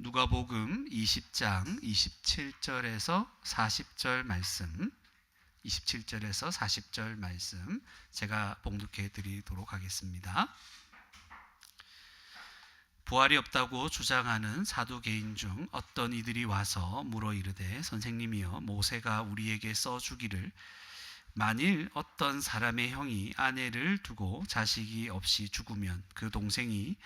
누가복음 20장 27절에서 40절 말씀, 27절에서 40절 말씀 제가 봉독해 드리도록 하겠습니다. 부활이 없다고 주장하는 사두개인 중 어떤 이들이 와서 물어 이르되, 선생님이여, 모세가 우리에게 써주기를 만일 어떤 사람의 형이 아내를 두고 자식이 없이 죽으면 그 동생이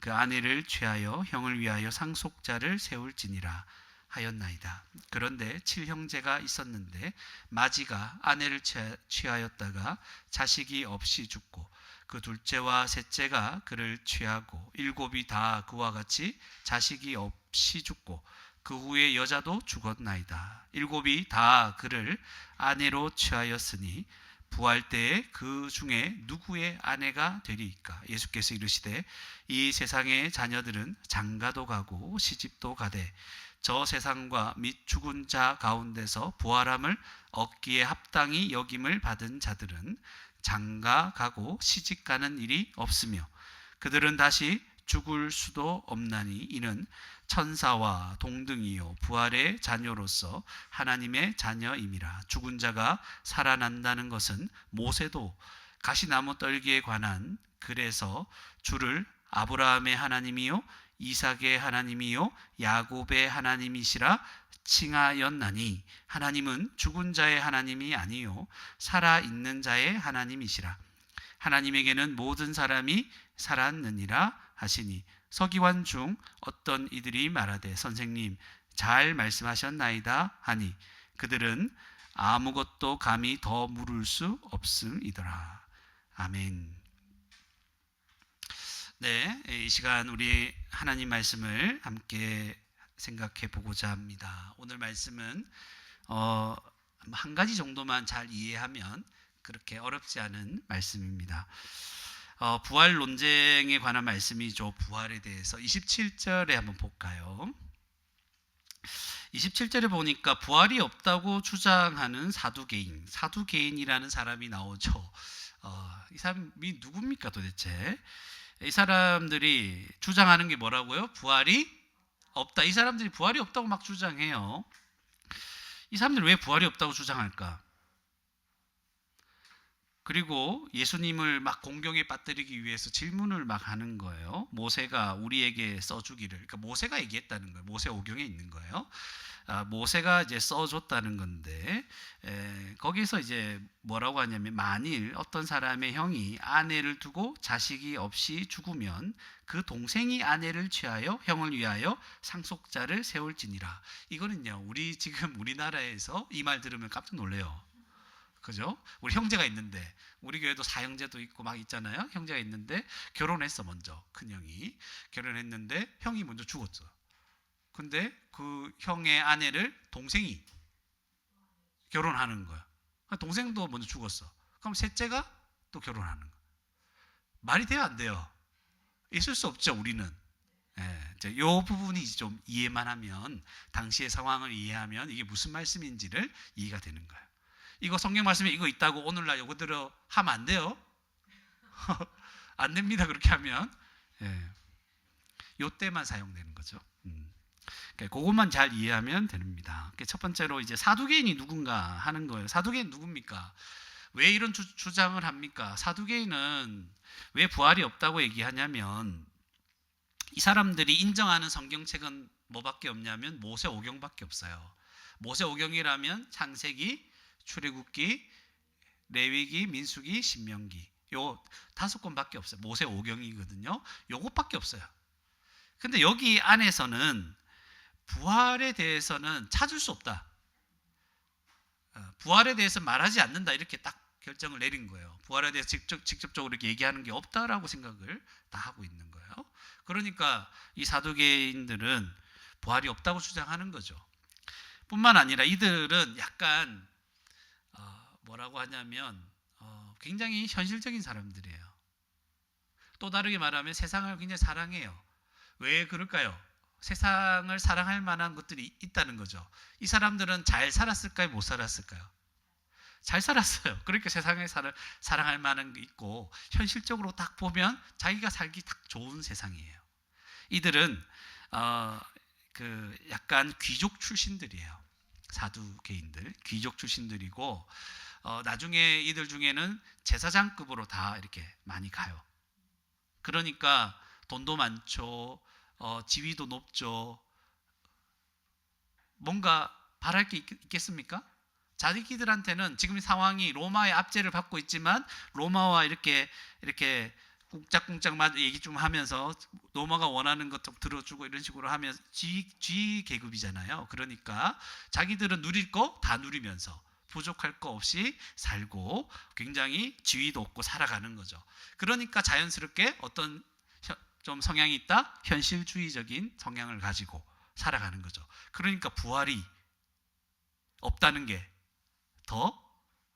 그 아내를 취하여 형을 위하여 상속자를 세울지니라 하였나이다. 그런데 7형제가 있었는데 마지가 아내를 취하였다가 자식이 없이 죽고 그 둘째와 셋째가 그를 취하고 일곱이 다 그와 같이 자식이 없이 죽고 그 후에 여자도 죽었나이다. 일곱이 다 그를 아내로 취하였으니 부활 때에 그 중에 누구의 아내가 되리이까? 예수께서 이르시되, 이 세상의 자녀들은 장가도 가고 시집도 가되 저 세상과 및 죽은 자 가운데서 부활함을 얻기에 합당히 여김을 받은 자들은 장가 가고 시집 가는 일이 없으며 그들은 다시 죽을 수도 없나니 이는 천사와 동등이요 부활의 자녀로서 하나님의 자녀임이라. 죽은 자가 살아난다는 것은 모세도 가시나무 떨기에 관한 글에서 주를 아브라함의 하나님이요 이삭의 하나님이요 야곱의 하나님이시라 칭하였나니, 하나님은 죽은 자의 하나님이 아니요 살아있는 자의 하나님이시라. 하나님에게는 모든 사람이 살았느니라 하시니, 서기관 중 어떤 이들이 말하되, 선생님 잘 말씀하셨나이다 하니 그들은 아무것도 감히 더 물을 수 없음이더라. 아멘. 네, 이 시간 우리 하나님 말씀을 함께 생각해 보고자 합니다. 오늘 말씀은 한 가지 정도만 잘 이해하면 그렇게 어렵지 않은 말씀입니다. 부활 논쟁에 관한 말씀이죠. 부활에 대해서 27절에 한번 볼까요? 27절에 보니까 부활이 없다고 주장하는 사두개인이라는 사람이 나오죠. 이 사람이 누굽니까 도대체? 이 사람들이 주장하는 게 뭐라고요? 부활이 없다. 이 사람들이 부활이 없다고 막 주장해요. 이 사람들이 왜 부활이 없다고 주장할까? 그리고 예수님을 막 공경에 빠뜨리기 위해서 질문을 막 하는 거예요. 모세가 우리에게 써주기를, 그러니까 모세가 얘기했다는 거예요. 모세오경에 있는 거예요. 모세가 이제 써줬다는 건데, 거기서 이제 뭐라고 하냐면, 만일 어떤 사람의 형이 아내를 두고 자식이 없이 죽으면 그 동생이 아내를 취하여 형을 위하여 상속자를 세울지니라. 이거는요, 우리 지금 우리나라에서 이 말 들으면 깜짝 놀래요. 그죠? 우리 형제가 있는데, 우리 교회도 사형제도 있고 막 있잖아요. 형제가 있는데 결혼했어. 먼저 큰 형이 결혼했는데 형이 먼저 죽었어. 근데 그 형의 아내를 동생이 결혼하는 거야. 동생도 먼저 죽었어. 그럼 셋째가 또 결혼하는 거야. 말이 돼요, 안 돼요? 있을 수 없죠, 우리는. 이 부분이 좀 이해만 하면, 당시의 상황을 이해하면 이게 무슨 말씀인지를 이해가 되는 거예요. 이거 성경 말씀에 이거 있다고 오늘날 요거대로 하면 안 돼요. 안 됩니다. 그렇게 하면 요 때만 사용되는 거죠. 그것만 잘 이해하면 됩니다. 첫 번째로 이제 사두개인이 누군가 하는 거예요. 사두개인 누굽니까? 왜 이런 주장을 합니까? 사두개인은 왜 부활이 없다고 얘기하냐면, 이 사람들이 인정하는 성경책은 뭐밖에 없냐면 모세오경밖에 없어요. 모세오경이라면 창세기, 출애굽기, 레위기, 민수기, 신명기, 요 5권밖에 없어요. 모세오경이거든요. 요것밖에 없어요. 근데 여기 안에서는 부활에 대해서는 찾을 수 없다. 부활에 대해서 말하지 않는다. 이렇게 딱 결정을 내린 거예요. 부활에 대해서 직접적으로 이렇게 얘기하는 게 없다라고 생각을 다 하고 있는 거예요. 그러니까 이 사두개인들은 부활이 없다고 주장하는 거죠. 뿐만 아니라 이들은 약간 뭐라고 하냐면 굉장히 현실적인 사람들이에요. 또 다르게 말하면 세상을 굉장히 사랑해요. 왜 그럴까요? 세상을 사랑할 만한 것들이 있다는 거죠. 이 사람들은 잘 살았을까요? 못 살았을까요? 잘 살았어요. 그러니까 세상에 사랑할 만한 게 있고, 현실적으로 딱 보면 자기가 살기 딱 좋은 세상이에요. 이들은 그 약간 귀족 출신들이에요. 사두개인들, 귀족 출신들이고 나중에 이들 중에는 제사장급으로 다 이렇게 많이 가요. 그러니까 돈도 많죠, 지위도 높죠. 뭔가 바랄 게 있겠습니까? 자기들한테는 지금 상황이 로마의 압제를 받고 있지만 로마와 이렇게 꿍짝꿍짝 얘기 좀 하면서 로마가 원하는 것 좀 들어주고 이런 식으로 하면 G 계급이잖아요. 그러니까 자기들은 누릴 거 다 누리면서 부족할 거 없이 살고 굉장히 지위도 없고 살아가는 거죠. 그러니까 자연스럽게 어떤 좀 성향이 있다? 현실주의적인 성향을 가지고 살아가는 거죠. 그러니까 부활이 없다는 게 더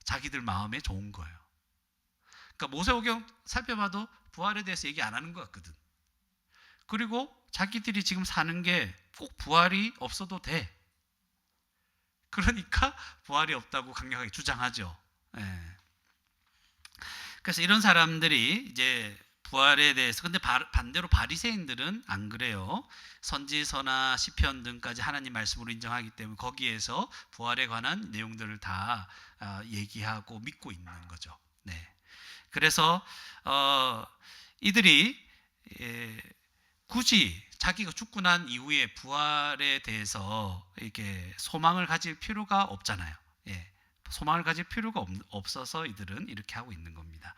자기들 마음에 좋은 거예요. 그러니까 모세오경 살펴봐도 부활에 대해서 얘기 안 하는 것 같거든. 그리고 자기들이 지금 사는 게 꼭 부활이 없어도 돼. 그러니까 부활이 없다고 강력하게 주장하죠. 예. 그래서 이런 사람들이 이제 부활에 대해서, 근데 반대로 바리새인들은 안 그래요. 선지서나 시편 등까지 하나님 말씀으로 인정하기 때문에 거기에서 부활에 관한 내용들을 다 얘기하고 믿고 있는 거죠. 네. 그래서 이들이 굳이 자기가 죽고 난 이후에 부활에 대해서 이렇게 소망을 가질 필요가 없잖아요. 예. 소망을 가질 필요가 없어서 이들은 이렇게 하고 있는 겁니다.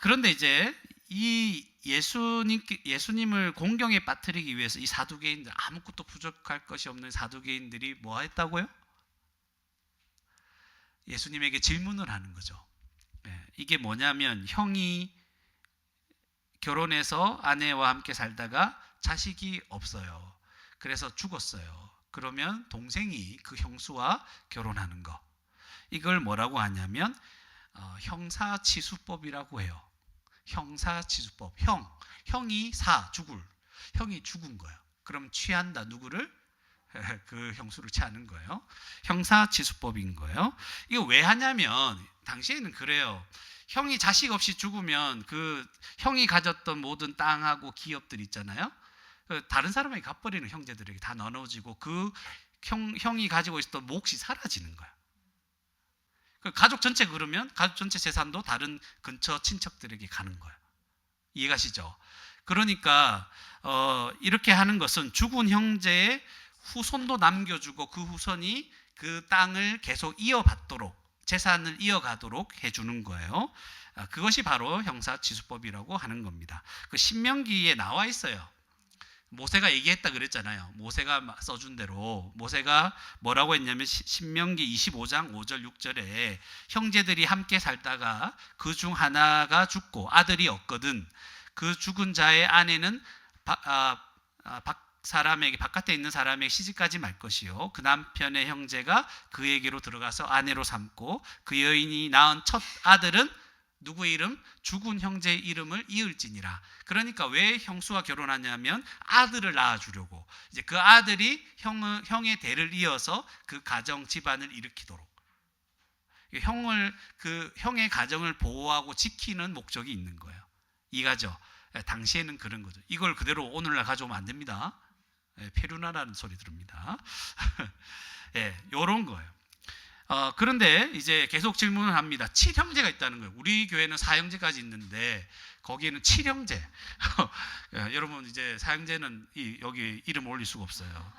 그런데 이제 이 예수님을 공경에 빠뜨리기 위해서 이 사두개인들, 아무것도 부족할 것이 없는 사두개인들이 뭐 했다고요? 예수님에게 질문을 하는 거죠. 예, 이게 뭐냐면 형이 결혼해서 아내와 함께 살다가 자식이 없어요. 그래서 죽었어요. 그러면 동생이 그 형수와 결혼하는 거. 이걸 뭐라고 하냐면 형사치수법이라고 해요. 형사치수법. 형이 형이 죽은 거예요. 그럼 취한다. 누구를? 그 형수를 취하는 거예요. 형사치수법인 거예요. 이거 왜 하냐면 당시에는 그래요. 형이 자식 없이 죽으면 그 형이 가졌던 모든 땅하고 기업들 있잖아요. 다른 사람에게 갚버리는 형제들에게 다 나눠지고 그 형이 가지고 있었던 몫이 사라지는 거예요. 가족 전체, 그러면 가족 전체 재산도 다른 근처 친척들에게 가는 거예요. 이해가시죠? 그러니까 이렇게 하는 것은 죽은 형제의 후손도 남겨주고 그 후손이 그 땅을 계속 이어받도록, 재산을 이어가도록 해주는 거예요. 그것이 바로 형사치수법이라고 하는 겁니다. 그 신명기에 나와 있어요. 모세가 얘기했다 그랬잖아요. 모세가 써준 대로 모세가 뭐라고 했냐면 신명기 25장 5절 6절에 형제들이 함께 살다가 그 중 하나가 죽고 아들이 없거든 그 죽은 자의 아내는 바깥에 있는 사람에게 시집가지 말 것이요 그 남편의 형제가 그에게로 들어가서 아내로 삼고 그 여인이 낳은 첫 아들은 누구의 이름? 죽은 형제의 이름을 이을지니라. 그러니까 왜 형수와 결혼하냐면 아들을 낳아주려고. 이제 그 아들이 형의 대를 이어서 그 가정 집안을 일으키도록. 그 형의 가정을 보호하고 지키는 목적이 있는 거예요. 이가죠. 당시에는 그런 거죠. 이걸 그대로 오늘날 가져오면 안 됩니다. 페류나라는 소리 들읍니다. 이런 거예요. 그런데 이제 계속 질문을 합니다. 7형제가 있다는 거예요. 우리 교회는 4형제까지 있는데 거기에는 7형제. 여러분 이제 4형제는 여기 이름 올릴 수가 없어요.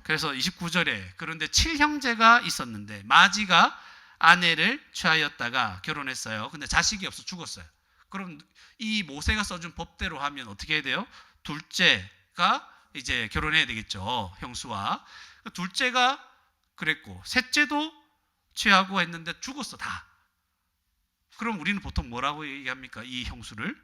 그래서 29절에 그런데 7형제가 있었는데 마지가 아내를 취하였다가 결혼했어요. 근데 자식이 없어 죽었어요. 그럼 이 모세가 써준 법대로 하면 어떻게 해야 돼요? 둘째가 이제 결혼해야 되겠죠. 형수와. 둘째가 그랬고 셋째도 취하고 했는데 죽었어 다. 그럼 우리는 보통 뭐라고 얘기합니까? 이 형수를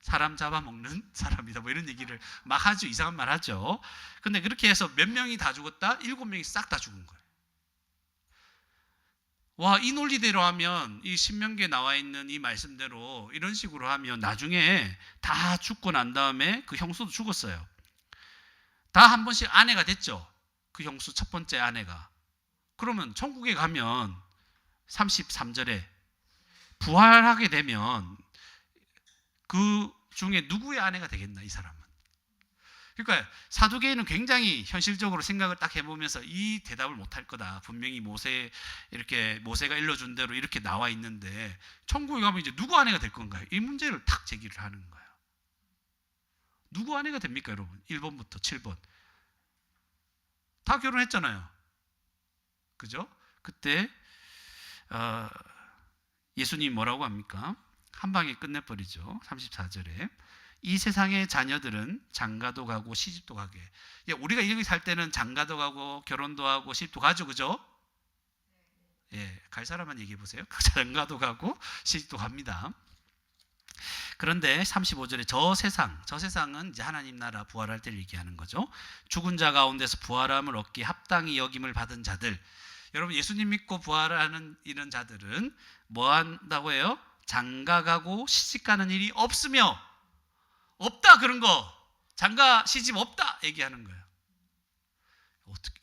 사람 잡아먹는 사람이다 뭐 이런 얘기를 막 하죠. 이상한 말 하죠. 근데 그렇게 해서 몇 명이 다 죽었다? 7명이 싹 다 죽은 거예요. 와, 이 논리대로 하면 이 신명기에 나와 있는 이 말씀대로 이런 식으로 하면 나중에 다 죽고 난 다음에 그 형수도 죽었어요. 다 한 번씩 아내가 됐죠. 그 형수 첫 번째 아내가. 그러면 천국에 가면 33절에 부활하게 되면 그 중에 누구의 아내가 되겠나 이 사람은. 그러니까 사두개인은 굉장히 현실적으로 생각을 딱 해보면서 이 대답을 못할 거다. 분명히 모세가 일러준 대로 이렇게 나와 있는데 천국에 가면 이제 누구 아내가 될 건가요? 이 문제를 탁 제기를 하는 거예요. 누구 아내가 됩니까, 여러분? 1번부터 7번 다 결혼했잖아요. 그죠? 그때 예수님 뭐라고 합니까? 한 방에 끝내버리죠. 34절에 이 세상의 자녀들은 장가도 가고 시집도 가게. 우리가 여기 살 때는 장가도 가고 결혼도 하고 시집도 가죠, 그죠? 예, 갈 사람만 얘기해 보세요. 장가도 가고 시집도 갑니다. 그런데 35절에 저 세상은 이제 하나님 나라 부활할 때를 얘기하는 거죠. 죽은 자 가운데서 부활함을 얻기 합당히 여김을 받은 자들. 여러분, 예수님 믿고 부활하는 이런 자들은 뭐 한다고 해요? 장가가고 시집가는 일이 없다, 그런 거. 장가 시집 없다 얘기하는 거예요.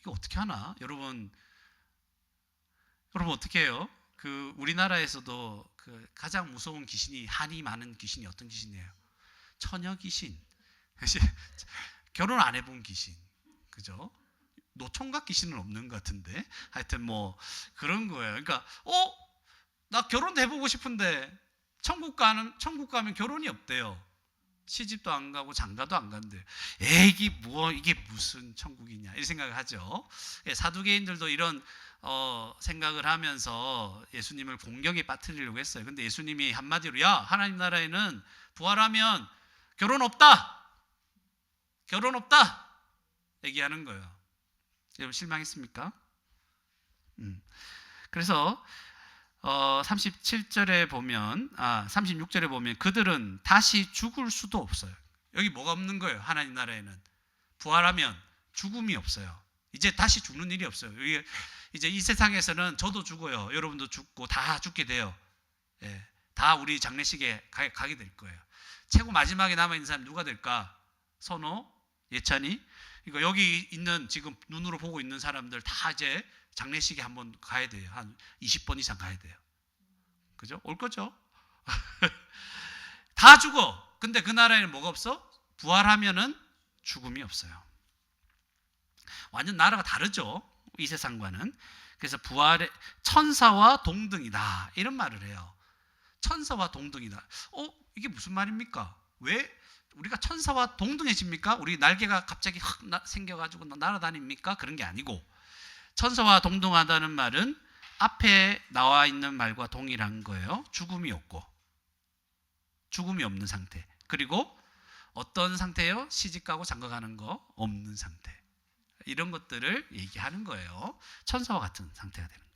이거 어떻게 하나? 여러분 어떻게 해요? 우리나라에서도 가장 무서운 귀신이, 한이 많은 귀신이 어떤 귀신이에요? 처녀 귀신. 결혼 안 해본 귀신. 그죠? 노총각 귀신은 없는 것 같은데, 하여튼 뭐 그런 거예요. 그러니까 나 결혼도 해보고 싶은데 천국 가면 결혼이 없대요. 시집도 안 가고 장가도 안 간대요. 이게 무슨 천국이냐, 이 생각을 하죠. 사두개인들도 이런 생각을 하면서 예수님을 공경에 빠뜨리려고 했어요. 근데 예수님이 한마디로, 야, 하나님 나라에는 부활하면 결혼 없다 얘기하는 거예요. 여러분 실망했습니까? 그래서 36절에 보면 그들은 다시 죽을 수도 없어요. 여기 뭐가 없는 거예요? 하나님 나라에는 부활하면 죽음이 없어요. 이제 다시 죽는 일이 없어요. 이제 이 세상에서는 저도 죽어요. 여러분도 죽고 다 죽게 돼요. 예, 다 우리 장례식에 가게 될 거예요. 최고 마지막에 남아있는 사람이 누가 될까? 선호? 예찬이? 그러니까 여기 있는, 지금 눈으로 보고 있는 사람들 다 이제 장례식에 한번 가야 돼요. 한 20번 이상 가야 돼요. 그죠? 올 거죠? 다 죽어. 근데 그 나라에는 뭐가 없어? 부활하면은 죽음이 없어요. 완전 나라가 다르죠, 이 세상과는. 그래서 부활의 천사와 동등이다, 이런 말을 해요. 천사와 동등이다. 이게 무슨 말입니까? 왜 우리가 천사와 동등해집니까? 우리 날개가 갑자기 확 생겨가지고 날아다닙니까? 그런 게 아니고, 천사와 동등하다는 말은 앞에 나와 있는 말과 동일한 거예요. 죽음이 없고, 죽음이 없는 상태. 그리고 어떤 상태예요? 시집가고 장가가는 거 없는 상태. 이런 것들을 얘기하는 거예요. 천사와 같은 상태가 되는 거예요.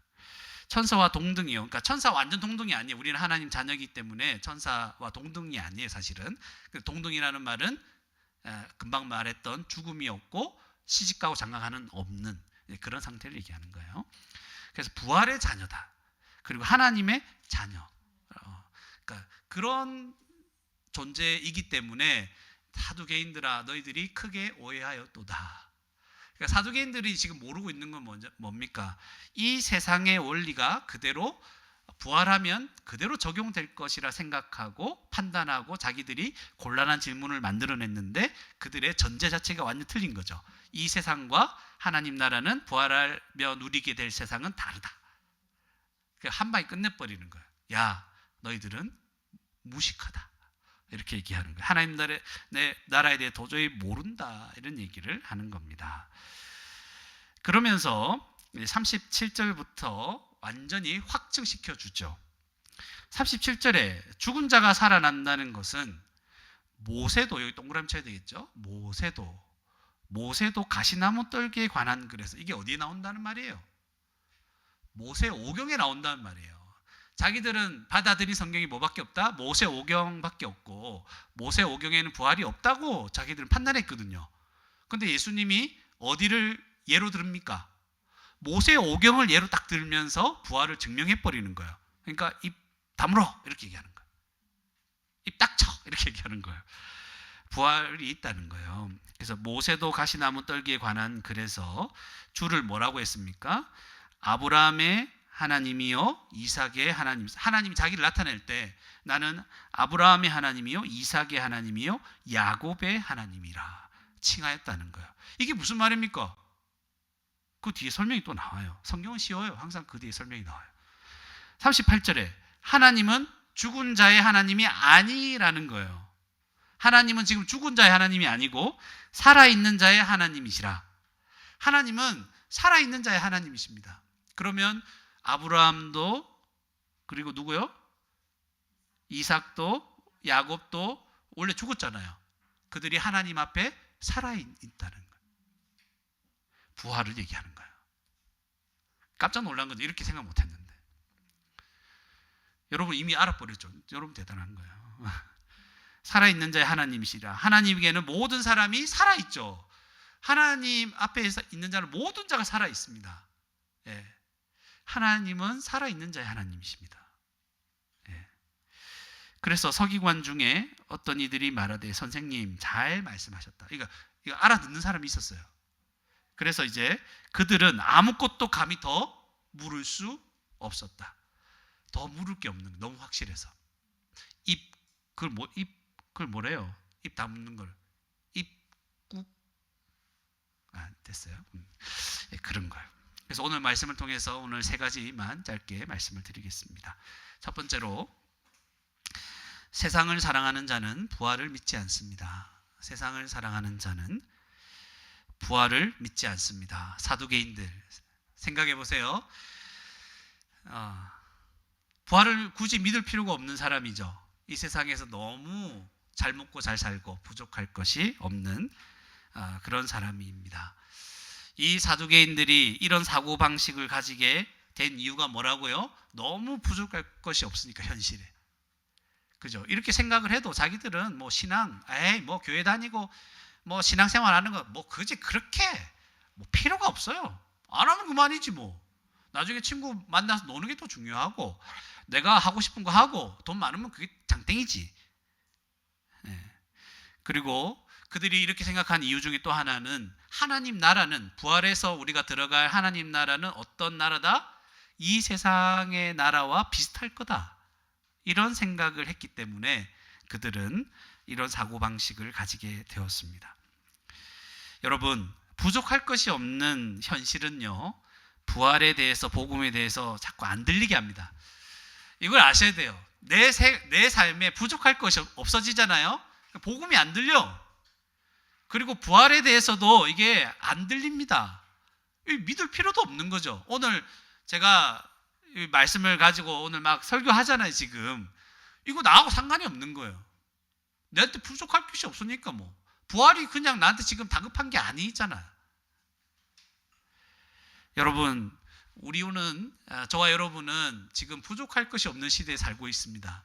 천사와 동등이요. 그러니까 천사 완전 동등이 아니에요. 우리는 하나님 자녀이기 때문에 천사와 동등이 아니에요, 사실은. 동등이라는 말은 금방 말했던 죽음이 없고 시집가고 장가가는 없는 그런 상태를 얘기하는 거예요. 그래서 부활의 자녀다. 그리고 하나님의 자녀. 그러니까 그런 존재이기 때문에 사두개인들아, 너희들이 크게 오해하였도다. 그러니까 사두개인들이 지금 모르고 있는 건 뭡니까? 이 세상의 원리가 그대로 부활하면 그대로 적용될 것이라 생각하고 판단하고 자기들이 곤란한 질문을 만들어냈는데 그들의 전제 자체가 완전 틀린 거죠. 이 세상과 하나님 나라는 부활하며 누리게 될 세상은 다르다. 한 방에 끝내버리는 거예요. 야, 너희들은 무식하다, 이렇게 얘기하는 거예요. 하나님 나라에 대해 도저히 모른다, 이런 얘기를 하는 겁니다. 그러면서 37절부터 완전히 확증시켜 주죠. 37절에 죽은 자가 살아난다는 것은 모세도, 여기 동그라미 쳐야 되겠죠? 모세도 가시나무 떨기에 관한 글에서, 이게 어디에 나온다는 말이에요? 모세 오경에 나온다는 말이에요. 자기들은 받아들인 성경이 뭐밖에 없다? 모세 오경밖에 없고, 모세 오경에는 부활이 없다고 자기들은 판단했거든요. 근데 예수님이 어디를 예로 들습니까? 모세 오경을 예로 딱 들면서 부활을 증명해버리는 거예요. 그러니까 입 다물어, 이렇게 얘기하는 거예요. 입 딱 쳐, 이렇게 얘기하는 거예요. 부활이 있다는 거예요. 그래서 모세도 가시나무 떨기에 관한 글에서 주를 뭐라고 했습니까? 아브라함의 하나님이요 이삭의 하나님. 하나님이 자기를 나타낼 때 나는 아브라함의 하나님이요 이삭의 하나님이요 야곱의 하나님이라. 칭하였다는 거예요. 이게 무슨 말입니까? 그 뒤에 설명이 또 나와요. 성경은 쉬워요. 항상 그 뒤에 설명이 나와요. 38절에 하나님은 죽은 자의 하나님이 아니라는 거예요. 하나님은 지금 죽은 자의 하나님이 아니고 살아있는 자의 하나님이시라. 하나님은 살아있는 자의 하나님이십니다. 그러면 아브라함도, 그리고 누구요? 이삭도, 야곱도 원래 죽었잖아요. 그들이 하나님 앞에 살아있다는 거예요. 부활을 얘기하는 거예요. 깜짝 놀란 거죠. 이렇게 생각 못 했는데. 여러분 이미 알아버렸죠. 여러분 대단한 거예요. 살아있는 자의 하나님이시라. 하나님에게는 모든 사람이 살아있죠. 하나님 앞에 있는 자는 모든 자가 살아있습니다. 예. 하나님은 살아있는 자의 하나님이십니다. 예. 그래서 서기관 중에 어떤 이들이 말하되 선생님 잘 말씀하셨다. 이거 알아듣는 사람이 있었어요. 그래서 이제 그들은 아무것도 감히 더 물을 수 없었다. 더 물을 게 없는, 너무 확실해서. 그걸 뭐래요? 입 다물는 걸. 입국. 됐어요. 그런 거예요. 그래서 오늘 말씀을 통해서 오늘 세 가지만 짧게 말씀을 드리겠습니다. 첫 번째로, 세상을 사랑하는 자는 부활을 믿지 않습니다. 세상을 사랑하는 자는 부활을 믿지 않습니다. 사두개인들 생각해 보세요. 부활을 굳이 믿을 필요가 없는 사람이죠. 이 세상에서 너무 잘 먹고 잘 살고 부족할 것이 없는 그런 사람입니다. 이 사두개인들이 이런 사고방식을 가지게 된 이유가 뭐라고요? 너무 부족할 것이 없으니까, 현실에. 그죠? 이렇게 생각을 해도 자기들은 뭐 신앙, 뭐 교회 다니고 뭐 신앙생활 하는 거 뭐 그지 그렇게 뭐 필요가 없어요. 안 하면 그만이지 뭐. 나중에 친구 만나서 노는 게 더 중요하고, 내가 하고 싶은 거 하고 돈 많으면 그게 장땡이지. 네. 그리고 그들이 이렇게 생각한 이유 중에 또 하나는, 하나님 나라는, 부활해서 우리가 들어갈 하나님 나라는 어떤 나라다? 이 세상의 나라와 비슷할 거다. 이런 생각을 했기 때문에 그들은 이런 사고방식을 가지게 되었습니다. 여러분, 부족할 것이 없는 현실은요, 부활에 대해서, 복음에 대해서 자꾸 안 들리게 합니다. 이걸 아셔야 돼요. 내 삶에 부족할 것이 없어지잖아요. 복음이 안 들려. 그리고 부활에 대해서도 이게 안 들립니다. 믿을 필요도 없는 거죠. 오늘 제가 이 말씀을 가지고 오늘 막 설교하잖아요. 지금 이거 나하고 상관이 없는 거예요. 내한테 부족할 것이 없으니까 뭐. 부활이 그냥 나한테 지금 다급한 게 아니잖아요. 여러분, 저와 여러분은 지금 부족할 것이 없는 시대에 살고 있습니다.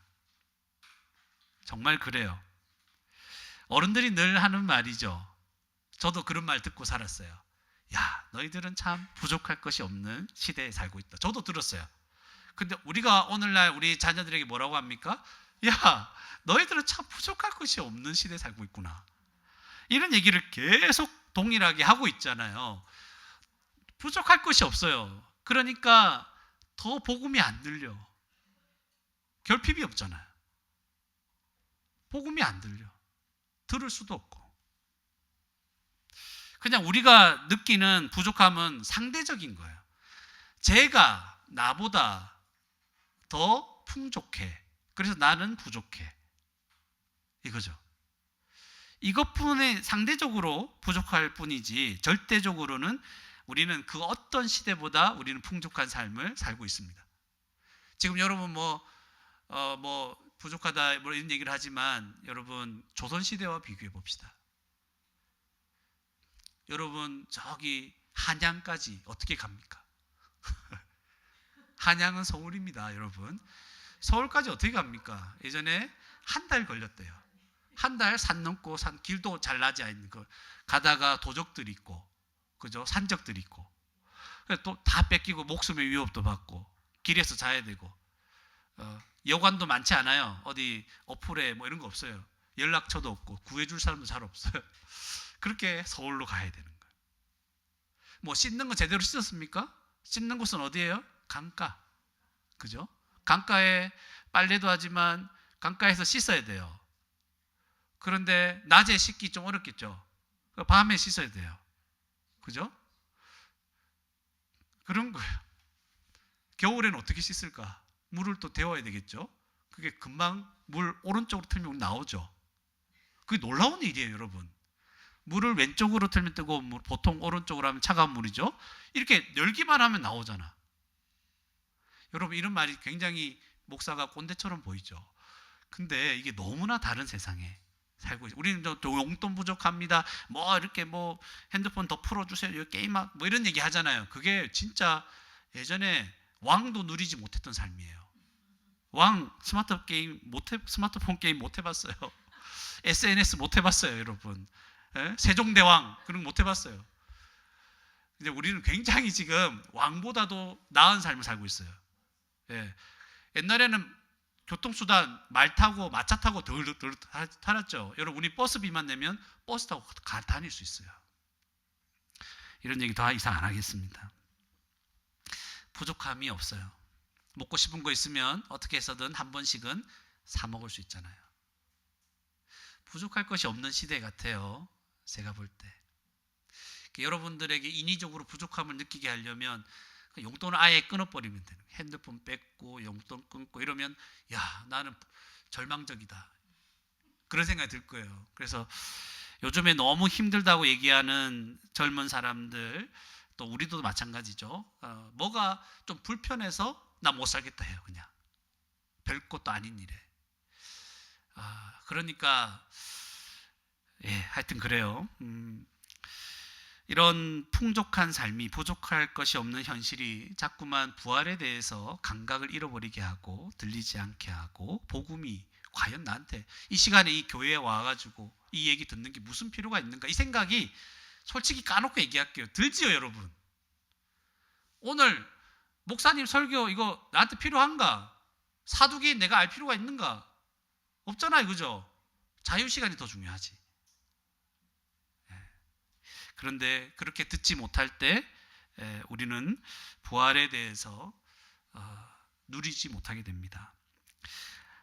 정말 그래요. 어른들이 늘 하는 말이죠. 저도 그런 말 듣고 살았어요. 야, 너희들은 참 부족할 것이 없는 시대에 살고 있다. 저도 들었어요. 근데 우리가 오늘날 우리 자녀들에게 뭐라고 합니까? 야, 너희들은 참 부족할 것이 없는 시대에 살고 있구나. 이런 얘기를 계속 동일하게 하고 있잖아요. 부족할 것이 없어요. 그러니까 더 복음이 안 들려. 결핍이 없잖아요. 복음이 안 들려. 들을 수도 없고. 그냥 우리가 느끼는 부족함은 상대적인 거예요. 제가 나보다 더 풍족해. 그래서 나는 부족해. 이거죠. 이것뿐에 상대적으로 부족할 뿐이지, 절대적으로는 우리는 그 어떤 시대보다 우리는 풍족한 삶을 살고 있습니다. 지금 여러분 뭐 부족하다 뭐 이런 얘기를 하지만, 여러분 조선시대와 비교해 봅시다. 여러분 저기 한양까지 어떻게 갑니까? 한양은 서울입니다. 여러분 서울까지 어떻게 갑니까? 예전에 한 달 걸렸대요. 한 달 산 넘고, 길도 잘 나지 않는 거 가다가 도적들이 있고, 그죠? 산적들이 있고, 또 다 뺏기고 목숨의 위협도 받고 길에서 자야 되고, 여관도 많지 않아요. 어디 어플에 뭐 이런 거 없어요. 연락처도 없고 구해줄 사람도 잘 없어요. 그렇게 서울로 가야 되는 거예요. 뭐 씻는 거 제대로 씻었습니까? 씻는 곳은 어디예요? 강가. 그죠? 강가에 빨래도 하지만 강가에서 씻어야 돼요. 그런데 낮에 씻기 좀 어렵겠죠. 밤에 씻어야 돼요. 그죠? 그런 거예요. 겨울에는 어떻게 씻을까? 물을 또 데워야 되겠죠? 그게 금방 물 오른쪽으로 틀면 나오죠. 그게 놀라운 일이에요, 여러분. 물을 왼쪽으로 틀면 뜨거운 물, 보통 오른쪽으로 하면 차가운 물이죠. 이렇게 열기만 하면 나오잖아. 여러분, 이런 말이 굉장히 목사가 꼰대처럼 보이죠. 근데 이게 너무나 다른 세상에 살고 있어요. 우리는 또 용돈 부족합니다. 뭐 이렇게 뭐 핸드폰 더 풀어주세요. 게임막 뭐 이런 얘기 하잖아요. 그게 진짜 예전에 왕도 누리지 못했던 삶이에요. 왕 스마트폰 게임 못 해봤어요. SNS 못 해봤어요, 여러분. 예? 세종대왕 그런 거 못 해봤어요. 근데 우리는 굉장히 지금 왕보다도 나은 삶을 살고 있어요. 예. 옛날에는 교통수단 말 타고 마차 타고 덜 타았죠. 여러분, 우리 버스비만 내면 버스 타고 다닐 수 있어요. 이런 얘기 더 이상 안 하겠습니다. 부족함이 없어요. 먹고 싶은 거 있으면 어떻게 해서든 한 번씩은 사 먹을 수 있잖아요. 부족할 것이 없는 시대 같아요, 제가 볼 때. 여러분들에게 인위적으로 부족함을 느끼게 하려면 용돈을 아예 끊어버리면 되는 거예요. 핸드폰 뺏고 용돈 끊고 이러면 야, 나는 절망적이다, 그런 생각이 들 거예요. 그래서 요즘에 너무 힘들다고 얘기하는 젊은 사람들, 또 우리도 마찬가지죠. 뭐가 좀 불편해서 나 못 살겠다 해요. 그냥 별것도 아닌 일에. 그러니까 하여튼 그래요. 이런 풍족한 삶이 부족할 것이 없는 현실이 자꾸만 부활에 대해서 감각을 잃어버리게 하고 들리지 않게 하고, 복음이 과연 나한테 이 시간에 이 교회에 와가지고 이 얘기 듣는 게 무슨 필요가 있는가, 이 생각이 솔직히 까놓고 얘기할게요, 들지요 여러분? 오늘 목사님 설교 이거 나한테 필요한가? 사두개인 내가 알 필요가 있는가? 없잖아요, 그죠? 자유시간이 더 중요하지. 그런데 그렇게 듣지 못할 때 우리는 부활에 대해서 누리지 못하게 됩니다.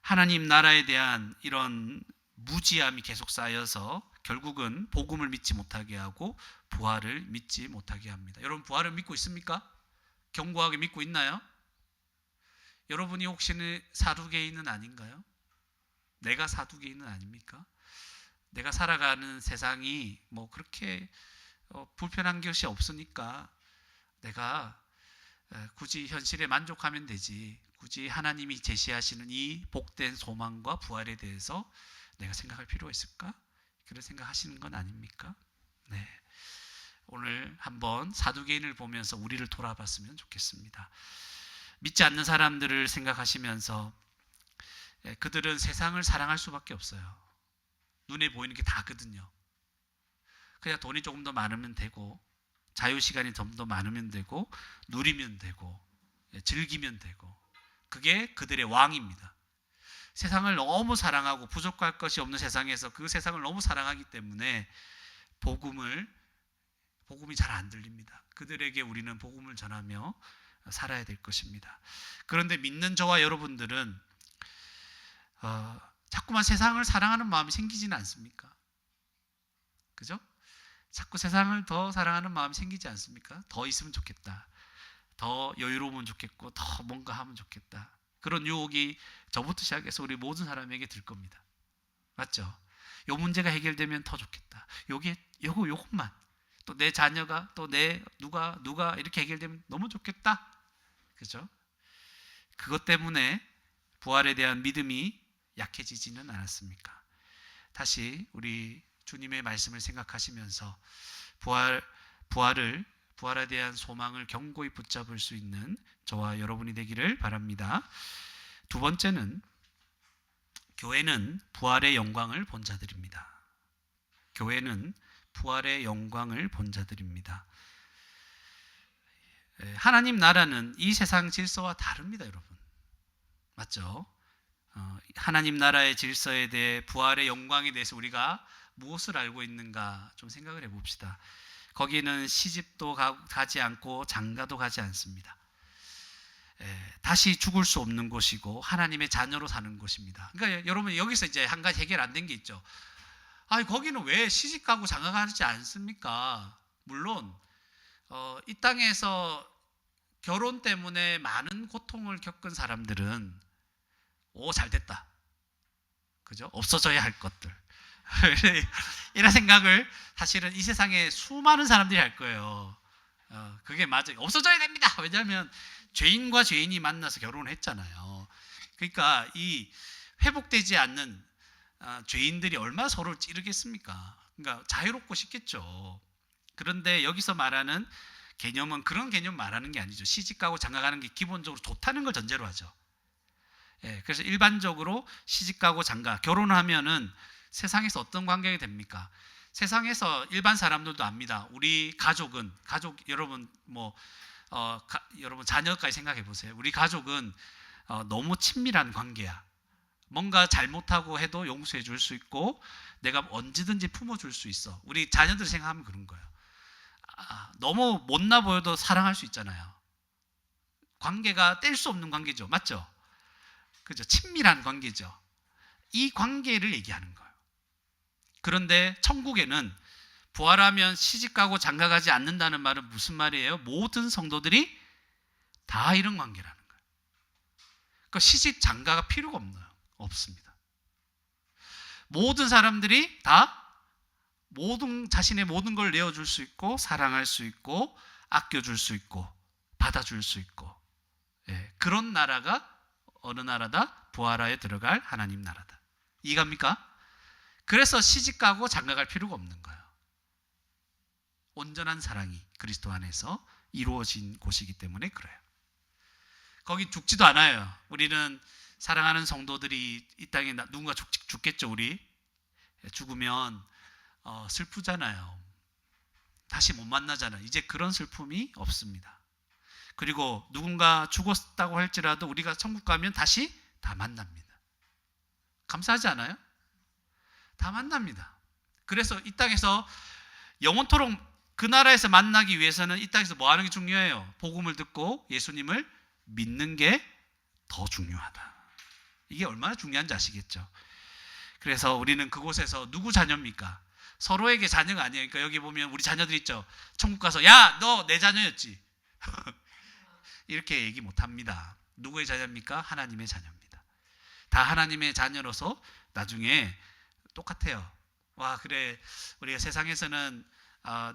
하나님 나라에 대한 이런 무지함이 계속 쌓여서 결국은 복음을 믿지 못하게 하고 부활을 믿지 못하게 합니다. 여러분, 부활을 믿고 있습니까? 견고하게 믿고 있나요? 여러분이 혹시는 사두개인은 아닌가요? 내가 사두개인은 아닙니까? 내가 살아가는 세상이 뭐 그렇게 불편한 것이 없으니까 내가 굳이 현실에 만족하면 되지, 굳이 하나님이 제시하시는 이 복된 소망과 부활에 대해서 내가 생각할 필요가 있을까? 그런 생각하시는 건 아닙니까? 네. 오늘 한번 사두개인을 보면서 우리를 돌아봤으면 좋겠습니다. 믿지 않는 사람들을 생각하시면서 그들은 세상을 사랑할 수밖에 없어요. 눈에 보이는 게 다거든요. 그냥 돈이 조금 더 많으면 되고, 자유시간이 좀 더 많으면 되고, 누리면 되고, 즐기면 되고, 그게 그들의 왕입니다. 세상을 너무 사랑하고 부족할 것이 없는 세상에서 그 세상을 너무 사랑하기 때문에 복음이 잘 안 들립니다. 그들에게 우리는 복음을 전하며 살아야 될 것입니다. 그런데 믿는 저와 여러분들은 자꾸만 세상을 사랑하는 마음이 생기지는 않습니까? 그죠? 자꾸 세상을 더 사랑하는 마음이 생기지 않습니까? 더 있으면 좋겠다, 더 여유로우면 좋겠고, 더 뭔가 하면 좋겠다, 그런 유혹이 저부터 시작해서 우리 모든 사람에게 들 겁니다. 맞죠? 요 문제가 해결되면 더 좋겠다, 요것만, 또 내 자녀가, 또 내 누가 이렇게 해결되면 너무 좋겠다, 그죠? 그것 때문에 부활에 대한 믿음이 약해지지는 않았습니까? 다시 우리 주님의 말씀을 생각하시면서 부활에 대한 소망을 견고히 붙잡을 수 있는 저와 여러분이 되기를 바랍니다. 두 번째는, 교회는 부활의 영광을 본 자들입니다. 교회는 부활의 영광을 본 자들입니다. 하나님 나라는 이 세상 질서와 다릅니다, 여러분. 맞죠? 하나님 나라의 질서에 대해, 부활의 영광에 대해서 우리가 무엇을 알고 있는가 좀 생각을 해봅시다. 거기는 시집도 가지 않고 장가도 가지 않습니다. 다시 죽을 수 없는 곳이고 하나님의 자녀로 사는 곳입니다. 그러니까 여러분, 여기서 이제 한 가지 해결 안 된 게 있죠. 아니 거기는 왜 시집가고 장가가지 않습니까? 물론 이 땅에서 결혼 때문에 많은 고통을 겪은 사람들은 잘됐다, 그죠? 없어져야 할 것들 이런 생각을 사실은 이 세상에 수많은 사람들이 할 거예요. 그게 맞아요. 없어져야 됩니다. 왜냐하면 죄인과 죄인이 만나서 결혼을 했잖아요. 그러니까 이 회복되지 않는 죄인들이 얼마나 서로를 찌르겠습니까? 그러니까 자유롭고 싶겠죠. 그런데 여기서 말하는 개념은 그런 개념 말하는 게 아니죠. 시집가고 장가가는 게 기본적으로 좋다는 걸 전제로 하죠. 그래서 일반적으로 시집가고 장가, 결혼하면은 세상에서 어떤 관계가 됩니까? 세상에서 일반 사람들도 압니다. 우리 가족 여러분 여러분 자녀까지 생각해 보세요. 우리 가족은 너무 친밀한 관계야. 뭔가 잘못하고 해도 용서해 줄 수 있고 내가 언제든지 품어줄 수 있어. 우리 자녀들 생각하면 그런 거예요. 너무 못나 보여도 사랑할 수 있잖아요. 관계가 뗄 수 없는 관계죠. 맞죠? 그죠? 친밀한 관계죠. 이 관계를 얘기하는 거예요. 그런데 천국에는 부활하면 시집가고 장가가지 않는다는 말은 무슨 말이에요? 모든 성도들이 다 이런 관계라는 거예요. 그러니까 시집 장가가 필요가 없습니다. 모든 사람들이 다 자신의 모든 걸 내어줄 수 있고 사랑할 수 있고 아껴줄 수 있고 받아줄 수 있고, 그런 나라가 어느 나라다? 부활하에 들어갈 하나님 나라다. 이해갑니까? 그래서 시집가고 장가갈 필요가 없는 거예요. 온전한 사랑이 그리스도 안에서 이루어진 곳이기 때문에 그래요. 거기 죽지도 않아요. 우리는 사랑하는 성도들이 이 땅에 누군가 죽겠죠. 우리 죽으면 슬프잖아요. 다시 못 만나잖아요. 이제 그런 슬픔이 없습니다. 그리고 누군가 죽었다고 할지라도 우리가 천국 가면 다시 다 만납니다. 감사하지 않아요? 다 만납니다. 그래서 이 땅에서 영원토록 그 나라에서 만나기 위해서는 이 땅에서 뭐 하는 게 중요해요? 복음을 듣고 예수님을 믿는 게 더 중요하다. 이게 얼마나 중요한지 아시겠죠? 그래서 우리는 그곳에서 누구 자녀입니까? 서로에게 자녀가 아니에요. 그러니까 여기 보면 우리 자녀들 있죠. 천국 가서 야, 너 내 자녀였지. 이렇게 얘기 못합니다. 누구의 자녀입니까? 하나님의 자녀입니다. 다 하나님의 자녀로서 나중에 똑같아요. 와, 그래, 우리가 세상에서는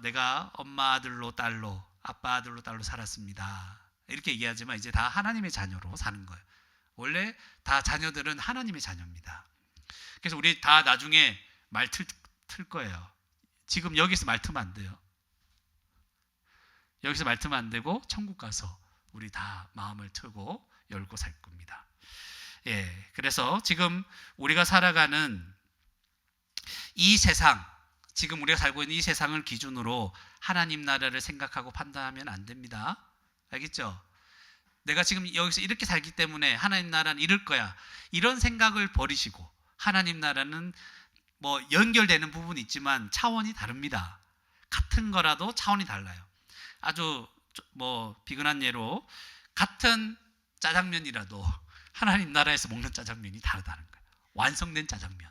내가 엄마 아들로 딸로 아빠 아들로 딸로 살았습니다. 이렇게 얘기하지만 이제 다 하나님의 자녀로 사는 거예요. 원래 다 자녀들은 하나님의 자녀입니다. 그래서 우리 다 나중에 말 틀 거예요. 지금 여기서 말 트면 안 돼요. 여기서 말 트면 안 되고 천국 가서 우리 다 마음을 트고 열고 살 겁니다. 그래서 지금 우리가 살아가는 이 세상, 지금 우리가 살고 있는 이 세상을 기준으로 하나님 나라를 생각하고 판단하면 안 됩니다. 알겠죠? 내가 지금 여기서 이렇게 살기 때문에 하나님 나라는 이럴 거야. 이런 생각을 버리시고 하나님 나라는 뭐 연결되는 부분이 있지만 차원이 다릅니다. 같은 거라도 차원이 달라요. 아주 비근한 예로 같은 짜장면이라도 하나님 나라에서 먹는 짜장면이 다르다는 거예요. 완성된 짜장면.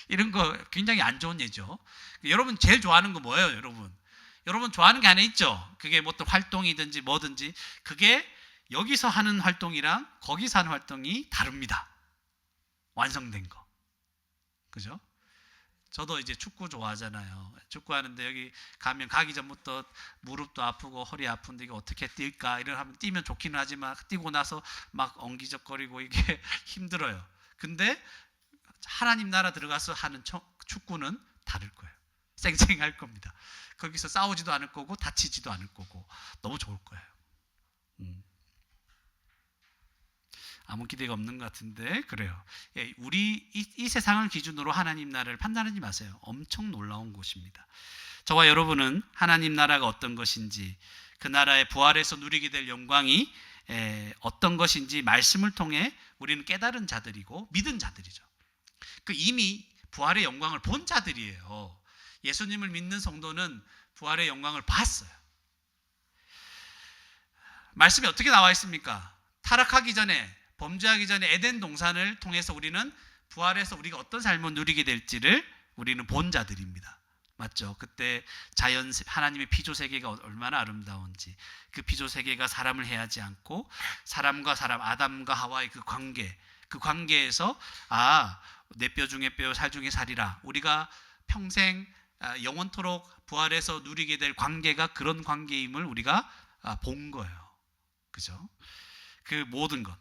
이런 거 굉장히 안 좋은 예죠. 여러분 제일 좋아하는 거 뭐예요, 여러분? 여러분 좋아하는 게 하나 있죠. 그게 뭐 어떤 활동이든지 뭐든지 그게 여기서 하는 활동이랑 거기서 하는 활동이 다릅니다. 완성된 거. 그죠? 저도 이제 축구 좋아하잖아요. 축구하는데 여기 가면 가기 전부터 무릎도 아프고 허리 아픈데 이거 어떻게 뛸까 이런 하면 뛰면 좋기는 하지만 뛰고 나서 막 엉기적거리고 이게 힘들어요. 근데 하나님 나라 들어가서 하는 축구는 다를 거예요. 쌩쌩할 겁니다. 거기서 싸우지도 않을 거고 다치지도 않을 거고 너무 좋을 거예요. 아무 기대가 없는 것 같은데 그래요. 우리 이 세상을 기준으로 하나님 나라를 판단하지 마세요. 엄청 놀라운 곳입니다. 저와 여러분은 하나님 나라가 어떤 것인지 그 나라의 부활에서 누리게 될 영광이 어떤 것인지 말씀을 통해 우리는 깨달은 자들이고 믿은 자들이죠. 그 이미 부활의 영광을 본 자들이에요. 예수님을 믿는 성도는 부활의 영광을 봤어요. 말씀이 어떻게 나와 있습니까? 타락하기 전에 범죄하기 전에 에덴 동산을 통해서 우리는 부활해서 우리가 어떤 삶을 누리게 될지를 우리는 본 자들입니다. 맞죠? 그때 자연 하나님의 피조 세계가 얼마나 아름다운지, 그 피조 세계가 사람을 해하지 않고 사람과 사람, 아담과 하와의 그 관계에서 내 뼈 중에 뼈, 살 중에 살이라, 우리가 평생 영원토록 부활해서 누리게 될 관계가 그런 관계임을 우리가 본 거예요. 그죠? 그 모든 것.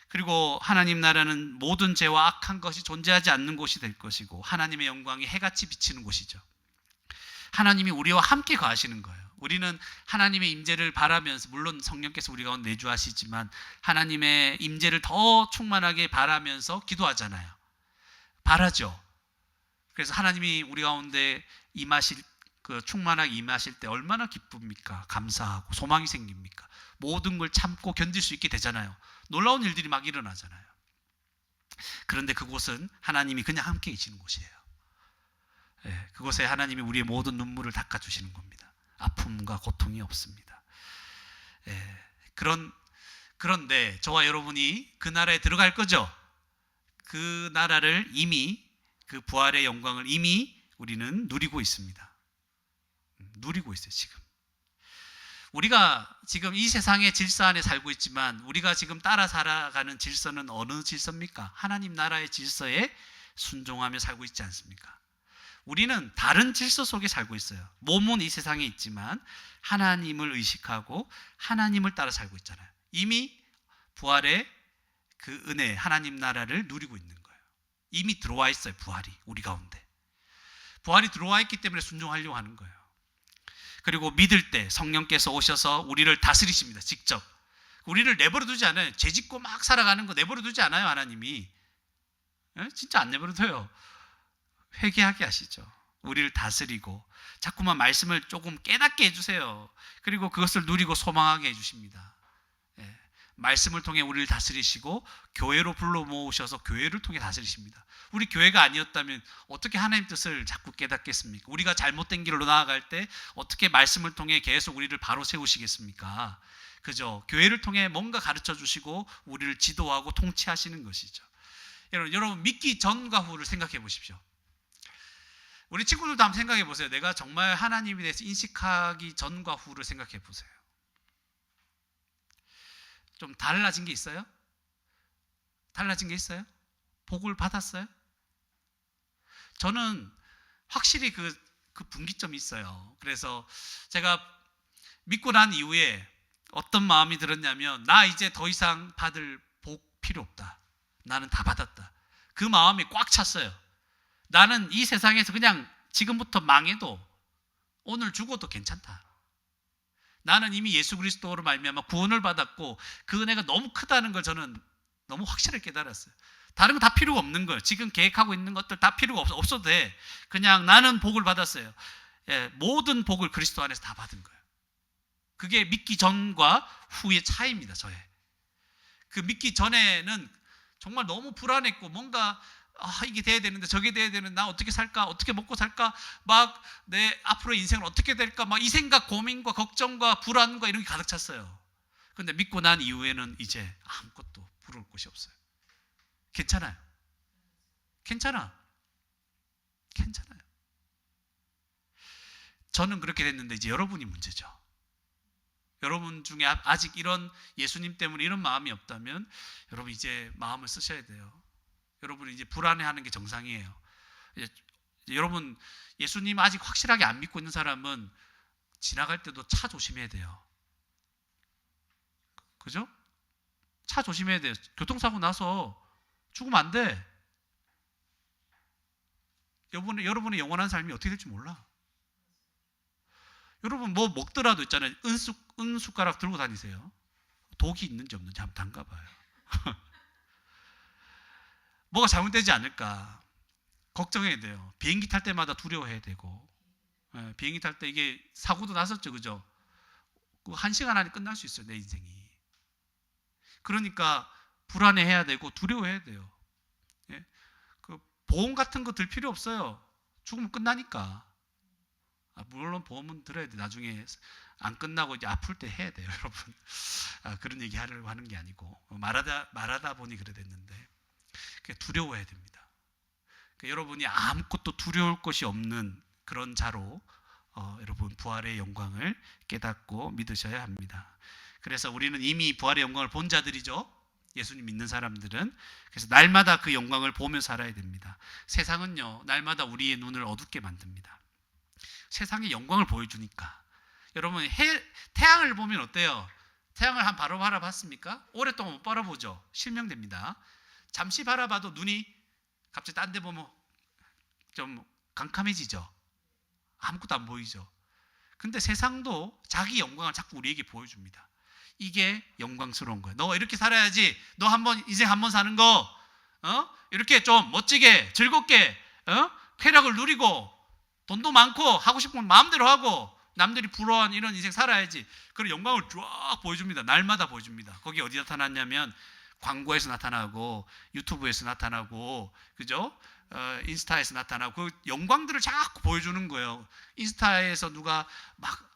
그리고 하나님 나라는 모든 죄와 악한 것이 존재하지 않는 곳이 될 것이고, 하나님의 영광이 해같이 비치는 곳이죠. 하나님이 우리와 함께 거하시는 거예요. 우리는 하나님의 임재를 바라면서, 물론 성령께서 우리 가운데 내주하시지만 하나님의 임재를 더 충만하게 바라면서 기도하잖아요. 바라죠. 그래서 하나님이 우리 가운데 충만하게 임하실 때 얼마나 기쁩니까? 감사하고 소망이 생깁니까? 모든 걸 참고 견딜 수 있게 되잖아요. 놀라운 일들이 막 일어나잖아요. 그런데 그곳은 하나님이 그냥 함께 계시는 곳이에요. 그곳에 하나님이 우리의 모든 눈물을 닦아주시는 겁니다. 아픔과 고통이 없습니다. 그런데 저와 여러분이 그 나라에 들어갈 거죠. 그 나라를 이미, 그 부활의 영광을 이미 우리는 누리고 있습니다. 누리고 있어요, 지금. 우리가 지금 이 세상의 질서 안에 살고 있지만, 우리가 지금 따라 살아가는 질서는 어느 질서입니까? 하나님 나라의 질서에 순종하며 살고 있지 않습니까? 우리는 다른 질서 속에 살고 있어요. 몸은 이 세상에 있지만 하나님을 의식하고 하나님을 따라 살고 있잖아요. 이미 부활의 그 은혜, 하나님 나라를 누리고 있는 거예요. 이미 들어와 있어요, 부활이 우리 가운데. 부활이 들어와 있기 때문에 순종하려고 하는 거예요. 그리고 믿을 때 성령께서 오셔서 우리를 다스리십니다. 직접. 우리를 내버려 두지 않아요. 죄짓고 막 살아가는 거 내버려 두지 않아요, 하나님이. 진짜 안 내버려 둬요. 회개하게 하시죠. 우리를 다스리고 자꾸만 말씀을 조금 깨닫게 해주세요. 그리고 그것을 누리고 소망하게 해주십니다. 말씀을 통해 우리를 다스리시고 교회로 불러 모으셔서 교회를 통해 다스리십니다. 우리 교회가 아니었다면 어떻게 하나님 뜻을 자꾸 깨닫겠습니까? 우리가 잘못된 길로 나아갈 때 어떻게 말씀을 통해 계속 우리를 바로 세우시겠습니까? 그죠? 교회를 통해 뭔가 가르쳐 주시고 우리를 지도하고 통치하시는 것이죠. 여러분 믿기 전과 후를 생각해 보십시오. 우리 친구들도 한번 생각해 보세요. 내가 정말 하나님에 대해서 인식하기 전과 후를 생각해 보세요. 좀 달라진 게 있어요? 달라진 게 있어요? 복을 받았어요? 저는 확실히 그 분기점이 있어요. 그래서 제가 믿고 난 이후에 어떤 마음이 들었냐면, 나 이제 더 이상 받을 복 필요 없다. 나는 다 받았다. 그 마음이 꽉 찼어요. 나는 이 세상에서 그냥 지금부터 망해도 오늘 죽어도 괜찮다. 나는 이미 예수 그리스도로 말미암아 구원을 받았고 그 은혜가 너무 크다는 걸 저는 너무 확실하게 깨달았어요. 다른 거 다 필요가 없는 거예요. 지금 계획하고 있는 것들 다 필요가 없어도 돼. 그냥 나는 복을 받았어요. 모든 복을 그리스도 안에서 다 받은 거예요. 그게 믿기 전과 후의 차이입니다. 저의. 그 믿기 전에는 정말 너무 불안했고, 뭔가 이게 돼야 되는데 저게 돼야 되는데 나 어떻게 살까? 어떻게 먹고 살까? 막 내 앞으로 인생은 어떻게 될까? 막 이 생각, 고민과 걱정과 불안과 이런 게 가득 찼어요. 그런데 믿고 난 이후에는 이제 아무것도 부러울 것이 없어요. 괜찮아요. 괜찮아요. 저는 그렇게 됐는데 이제 여러분이 문제죠. 여러분 중에 아직 이런 예수님 때문에 이런 마음이 없다면 여러분 이제 마음을 쓰셔야 돼요. 여러분이 이제 불안해하는 게 정상이에요. 여러분 예수님 아직 확실하게 안 믿고 있는 사람은 지나갈 때도 차 조심해야 돼요. 그죠? 차 조심해야 돼요. 교통사고 나서 죽으면 안 돼. 여러분의 영원한 삶이 어떻게 될지 몰라. 여러분 뭐 먹더라도 있잖아요. 은숟가락 들고 다니세요. 독이 있는지 없는지 한번 담가봐요. 뭐가 잘못되지 않을까 걱정해야 돼요. 비행기 탈 때마다 두려워해야 되고, 비행기 탈 때 이게 사고도 났었죠, 그죠? 1시간 안에 끝날 수 있어요, 내 인생이. 그러니까 불안해해야 되고 두려워해야 돼요. 그 보험 같은 거 들 필요 없어요. 죽으면 끝나니까. 물론 보험은 들어야 돼. 나중에 안 끝나고 이제 아플 때 해야 돼요, 여러분. 그런 얘기 하려고 하는 게 아니고 말하다 보니 그래 됐는데. 두려워해야 됩니다. 여러분이 아무것도 두려울 것이 없는 그런 자로 여러분 부활의 영광을 깨닫고 믿으셔야 합니다. 그래서 우리는 이미 부활의 영광을 본 자들이죠. 예수님 믿는 사람들은. 그래서 날마다 그 영광을 보며 살아야 됩니다. 세상은요, 날마다 우리의 눈을 어둡게 만듭니다. 세상의 영광을 보여주니까. 여러분, 태양을 보면 어때요? 태양을 한 바로 바라봤습니까? 오랫동안 못 바라보죠. 실명됩니다. 잠시 바라봐도 눈이 갑자기 딴 데 보면 좀 캄캄해지죠. 아무것도 안 보이죠. 근데 세상도 자기 영광을 자꾸 우리에게 보여줍니다. 이게 영광스러운 거예요. 너 이렇게 살아야지. 너 인생 한 번 사는 거, 이렇게 좀 멋지게, 즐겁게, 쾌락을 누리고, 돈도 많고, 하고 싶은 마음대로 하고, 남들이 부러워하는 이런 인생 살아야지. 그런 영광을 쫙 보여줍니다. 날마다 보여줍니다. 거기 어디 나타났냐면, 광고에서 나타나고, 유튜브에서 나타나고, 그죠? 인스타에서 나타나고, 그 영광들을 자꾸 보여주는 거예요. 인스타에서 누가 막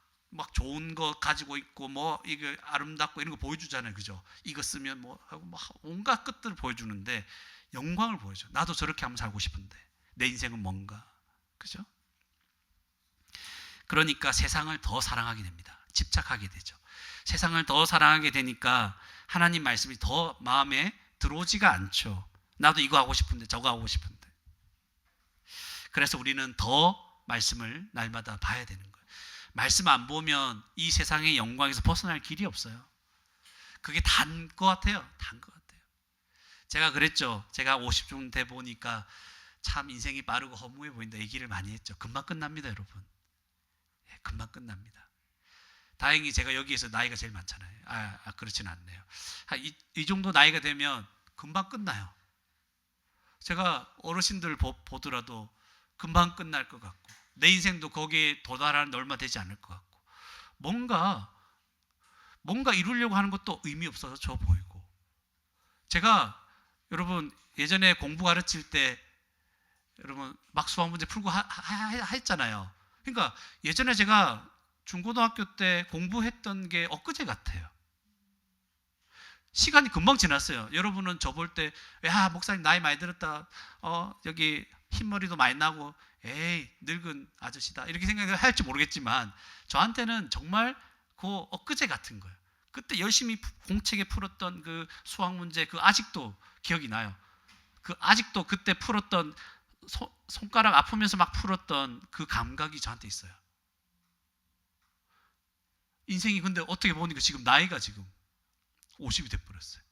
좋은 거 가지고 있고 뭐 이게 아름답고 이런 거 보여주잖아요, 그죠? 이거 쓰면 뭐 하고 막 온갖 것들을 보여주는데 영광을 보여줘. 나도 저렇게 한번 살고 싶은데 내 인생은 뭔가, 그죠? 그러니까 세상을 더 사랑하게 됩니다. 집착하게 되죠. 세상을 더 사랑하게 되니까 하나님 말씀이 더 마음에 들어오지가 않죠. 나도 이거 하고 싶은데 저거 하고 싶은데. 그래서 우리는 더 말씀을 날마다 봐야 되는 거예요. 말씀 안 보면 이 세상의 영광에서 벗어날 길이 없어요. 그게 단 것 같아요. 단 것 같아요. 제가 그랬죠. 제가 50쯤 돼 보니까 참 인생이 빠르고 허무해 보인다 얘기를 많이 했죠. 금방 끝납니다, 여러분. 금방 끝납니다. 다행히 제가 여기에서 나이가 제일 많잖아요. 그렇지는 않네요. 이 정도 나이가 되면 금방 끝나요. 제가 어르신들 보더라도 금방 끝날 것 같고 내 인생도 거기에 도달하는 얼마 되지 않을 것 같고 뭔가 이루려고 하는 것도 의미 없어서 저 보이고. 제가 여러분 예전에 공부 가르칠 때 여러분 막 수학 문제 풀고 했잖아요. 그러니까 예전에 제가 중고등학교 때 공부했던 게 엊그제 같아요. 시간이 금방 지났어요. 여러분은 저 볼 때 야 목사님 나이 많이 들었다. 여기 흰머리도 많이 나고 에이 늙은 아저씨다 이렇게 생각을 할지 모르겠지만 저한테는 정말 그 엊그제 같은 거예요. 그때 열심히 공책에 풀었던 그 수학 문제 그 아직도 기억이 나요. 그 아직도 그때 풀었던 손가락 아프면서 막 풀었던 그 감각이 저한테 있어요. 인생이 근데 어떻게 보니까 지금 나이가 지금 50이 돼버렸어요.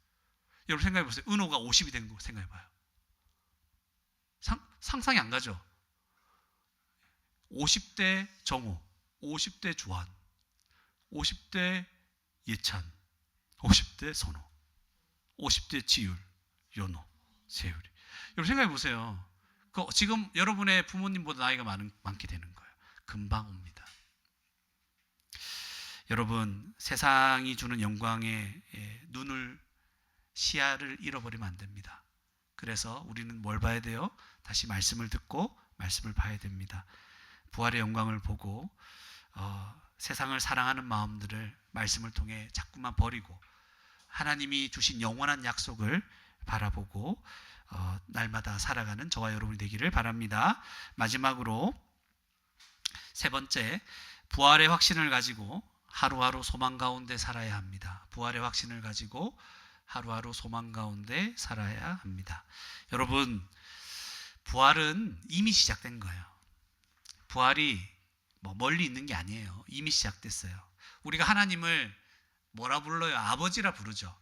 여러분 생각해 보세요. 은호가 50이 된 거 생각해 봐요. 상상이 안 가죠. 50대 정호, 50대 주한, 50대 예찬, 50대 선호, 50대 지율, 연호, 세율이. 여러분 생각해 보세요. 지금 여러분의 부모님보다 나이가 많게 되는 거예요. 금방 옵니다. 여러분 세상이 주는 영광에 시야를 잃어버리면 안 됩니다. 그래서 우리는 뭘 봐야 돼요? 다시 말씀을 듣고 말씀을 봐야 됩니다. 부활의 영광을 보고 세상을 사랑하는 마음들을 말씀을 통해 자꾸만 버리고 하나님이 주신 영원한 약속을 바라보고 날마다 살아가는 저와 여러분이 되기를 바랍니다. 마지막으로 세 번째, 부활의 확신을 가지고 하루하루 소망 가운데 살아야 합니다. 부활의 확신을 가지고 하루하루 소망 가운데 살아야 합니다. 여러분, 부활은 이미 시작된 거예요. 부활이 멀리 있는 게 아니에요. 이미 시작됐어요. 우리가 하나님을 뭐라 불러요? 아버지라 부르죠.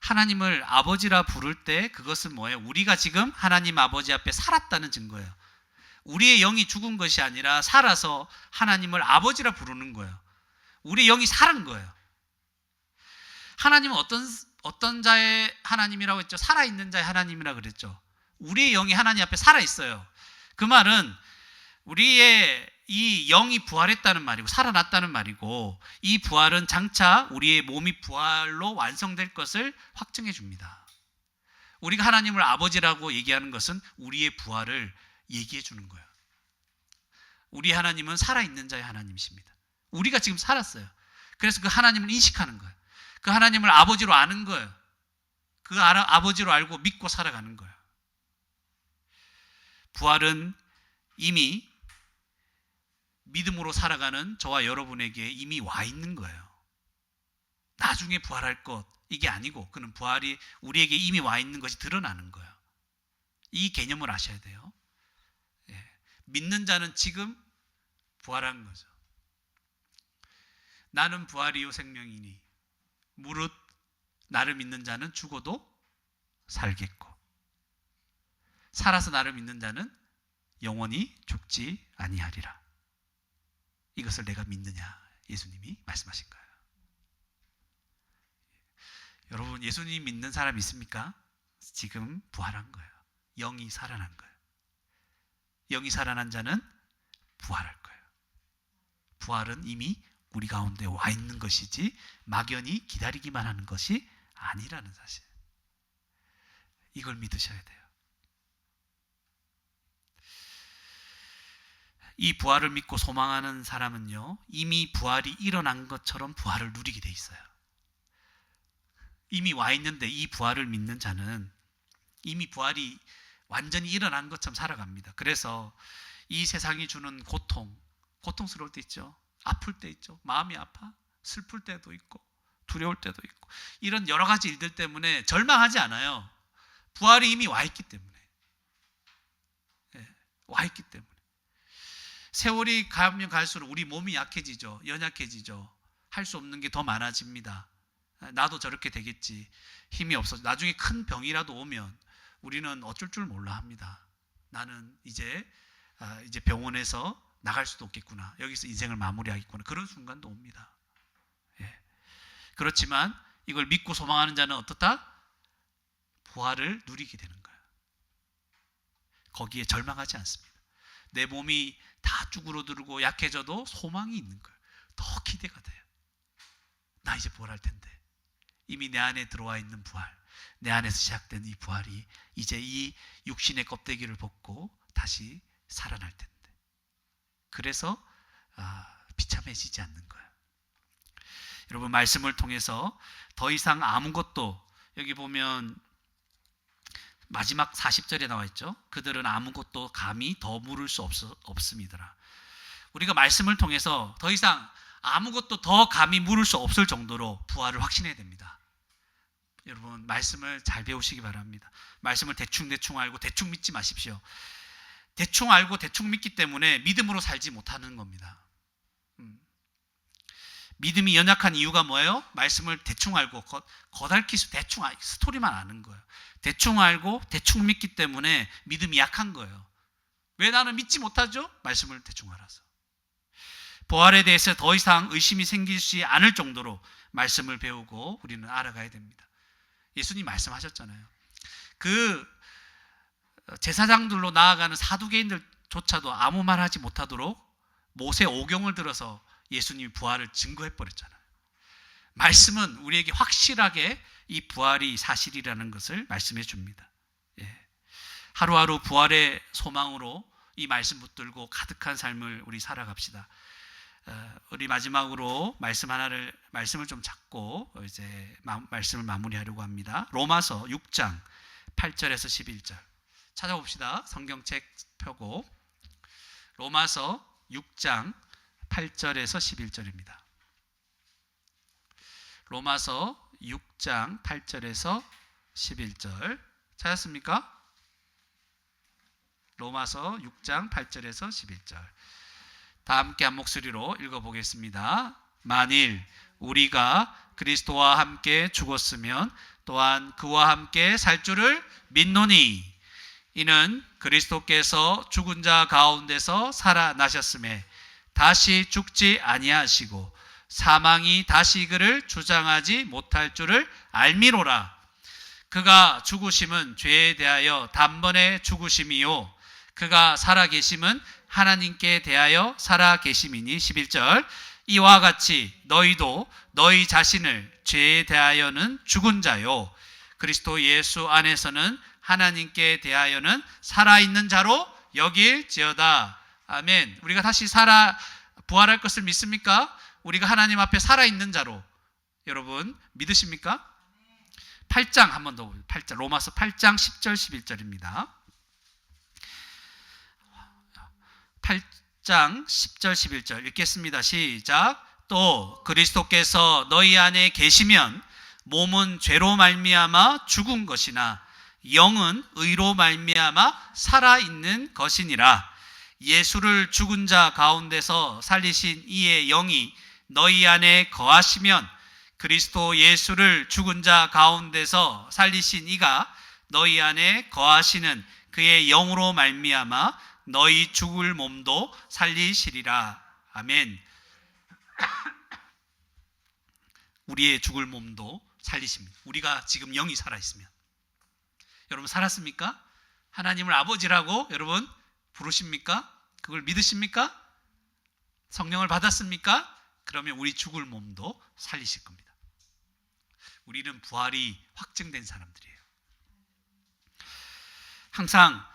하나님을 아버지라 부를 때 그것은 뭐예요? 우리가 지금 하나님 아버지 앞에 살았다는 증거예요. 우리의 영이 죽은 것이 아니라 살아서 하나님을 아버지라 부르는 거예요. 우리 영이 살은 거예요. 하나님은 어떤 자의 하나님이라고 했죠? 살아있는 자의 하나님이라고 그랬죠. 우리의 영이 하나님 앞에 살아있어요. 그 말은 우리의 이 영이 부활했다는 말이고 살아났다는 말이고 이 부활은 장차 우리의 몸이 부활로 완성될 것을 확증해 줍니다. 우리가 하나님을 아버지라고 얘기하는 것은 우리의 부활을 얘기해 주는 거예요. 우리 하나님은 살아있는 자의 하나님이십니다. 우리가 지금 살았어요. 그래서 그 하나님을 인식하는 거예요. 그 하나님을 아버지로 아는 거예요. 아버지로 알고 믿고 살아가는 거예요. 부활은 이미 믿음으로 살아가는 저와 여러분에게 이미 와 있는 거예요. 나중에 부활할 것 이게 아니고 그는 부활이 우리에게 이미 와 있는 것이 드러나는 거예요. 이 개념을 아셔야 돼요. 예. 믿는 자는 지금 부활한 거죠. 나는 부활이요 생명이니 무릇 나를 믿는 자는 죽어도 살겠고 살아서 나를 믿는 자는 영원히 죽지 아니하리라. 이것을 내가 믿느냐 예수님이 말씀하신 거예요. 여러분 예수님 믿는 사람 있습니까? 지금 부활한 거예요. 영이 살아난 거예요. 영이 살아난 자는 부활할 거예요. 부활은 이미 우리 가운데 와 있는 것이지 막연히 기다리기만 하는 것이 아니라는 사실. 이걸 믿으셔야 돼요. 이 부활을 믿고 소망하는 사람은요, 이미 부활이 일어난 것처럼 부활을 누리게 돼 있어요. 이미 와 있는데 이 부활을 믿는 자는 이미 부활이 완전히 일어난 것처럼 살아갑니다. 그래서 이 세상이 주는 고통스러울 때 있죠. 아플 때 있죠. 마음이 아파. 슬플 때도 있고 두려울 때도 있고 이런 여러 가지 일들 때문에 절망하지 않아요. 부활이 이미 와 있기 때문에. 와 있기 때문에. 세월이 가면 갈수록 우리 몸이 약해지죠. 연약해지죠. 할 수 없는 게 더 많아집니다. 나도 저렇게 되겠지. 힘이 없어져. 나중에 큰 병이라도 오면 우리는 어쩔 줄 몰라 합니다. 나는 이제 병원에서 나갈 수도 없겠구나. 여기서 인생을 마무리하겠구나. 그런 순간도 옵니다. 예. 그렇지만 이걸 믿고 소망하는 자는 어떻다? 부활을 누리게 되는 거예요. 거기에 절망하지 않습니다. 내 몸이 다 쭈그러들고 약해져도 소망이 있는 거예요. 더 기대가 돼요. 나 이제 부활할 텐데. 이미 내 안에 들어와 있는 부활, 내 안에서 시작된 이 부활이 이제 이 육신의 껍데기를 벗고 다시 살아날 텐데. 그래서 비참해지지 않는 거예요. 여러분 말씀을 통해서 더 이상 아무것도 여기 보면 마지막 40절에 나와 있죠. 그들은 아무것도 감히 더 물을 수 없음이더라. 우리가 말씀을 통해서 더 이상 아무것도 더 감히 물을 수 없을 정도로 부활을 확신해야 됩니다. 여러분 말씀을 잘 배우시기 바랍니다. 말씀을 대충 알고 대충 믿지 마십시오. 대충 알고 대충 믿기 때문에 믿음으로 살지 못하는 겁니다. 믿음이 연약한 이유가 뭐예요? 말씀을 대충 알고 대충 스토리만 아는 거예요. 대충 알고 대충 믿기 때문에 믿음이 약한 거예요. 왜 나는 믿지 못하죠? 말씀을 대충 알아서. 부활에 대해서 더 이상 의심이 생기지 않을 정도로 말씀을 배우고 우리는 알아가야 됩니다. 예수님 말씀하셨잖아요. 그 제사장들로 나아가는 사두개인들조차도 아무 말 하지 못하도록 모세 오경을 들어서 예수님이 부활을 증거해버렸잖아요. 말씀은 우리에게 확실하게 이 부활이 사실이라는 것을 말씀해 줍니다. 예. 하루하루 부활의 소망으로 이 말씀 붙들고 가득한 삶을 우리 살아갑시다. 우리 마지막으로 말씀을 좀 잡고 이제 말씀을 마무리하려고 합니다. 로마서 6장 8절에서 11절 찾아봅시다. 성경책 펴고 로마서 6장 8절에서 11절입니다. 로마서 6장 8절에서 11절 찾았습니까? 로마서 6장 8절에서 11절 다 함께 한 목소리로 읽어보겠습니다. 만일 우리가 그리스도와 함께 죽었으면 또한 그와 함께 살 줄을 믿노니 이는 그리스도께서 죽은 자 가운데서 살아나셨음에 다시 죽지 아니하시고 사망이 다시 그를 주장하지 못할 줄을 알미로라. 그가 죽으심은 죄에 대하여 단번에 죽으심이요 그가 살아계심은 하나님께 대하여 살아계심이니 11절 이와 같이 너희도 너희 자신을 죄에 대하여는 죽은 자요 그리스도 예수 안에서는 하나님께 대하여는 살아있는 자로 여길지어다. 아멘. 우리가 다시 부활할 것을 믿습니까? 우리가 하나님 앞에 살아있는 자로 여러분 믿으십니까? 8장 한 번 더 보세요. 8장, 로마서 8장 10절 11절입니다. 8장 10절 11절 읽겠습니다. 시작. 또 그리스도께서 너희 안에 계시면 몸은 죄로 말미암아 죽은 것이나 영은 의로 말미암아 살아있는 것이니라. 예수를 죽은 자 가운데서 살리신 이의 영이 너희 안에 거하시면 그리스도 예수를 죽은 자 가운데서 살리신 이가 너희 안에 거하시는 그의 영으로 말미암아 너희 죽을 몸도 살리시리라. 아멘. 우리의 죽을 몸도 살리십니다. 우리가 지금 영이 살아있으면. 여러분 살았습니까? 하나님을 아버지라고 여러분 부르십니까? 그걸 믿으십니까? 성령을 받았습니까? 그러면 우리 죽을 몸도 살리실 겁니다. 우리는 부활이 확증된 사람들이에요. 항상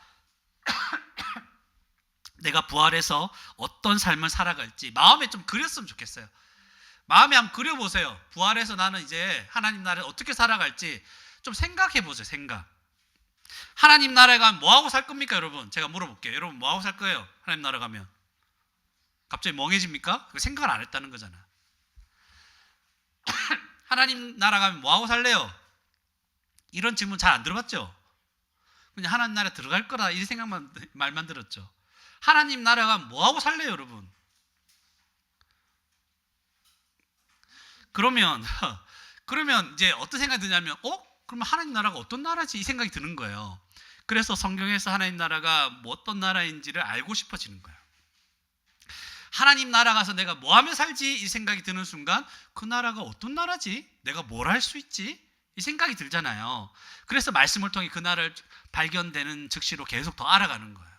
내가 부활해서 어떤 삶을 살아갈지 마음에 좀 그렸으면 좋겠어요. 마음에 한번 그려보세요. 부활해서 나는 이제 하나님 나라에 어떻게 살아갈지 좀 생각해 보세요. 생각. 하나님 나라에 가면 뭐하고 살 겁니까 여러분? 제가 물어볼게요. 여러분 뭐하고 살 거예요? 하나님 나라 가면 갑자기 멍해집니까? 생각을 안 했다는 거잖아. 하나님 나라 가면 뭐하고 살래요? 이런 질문 잘 안 들어봤죠? 그냥 하나님 나라 들어갈 거라 이 생각만 말만 들었죠. 하나님 나라 가면 뭐하고 살래요 여러분? 그러면 이제 어떤 생각이 드냐면 그러면 하나님 나라가 어떤 나라지? 이 생각이 드는 거예요. 그래서 성경에서 하나님 나라가 뭐 어떤 나라인지를 알고 싶어지는 거예요. 하나님 나라 가서 내가 뭐 하며 살지? 이 생각이 드는 순간 그 나라가 어떤 나라지? 내가 뭘 할 수 있지? 이 생각이 들잖아요. 그래서 말씀을 통해 그 나라를 발견되는 즉시로 계속 더 알아가는 거예요.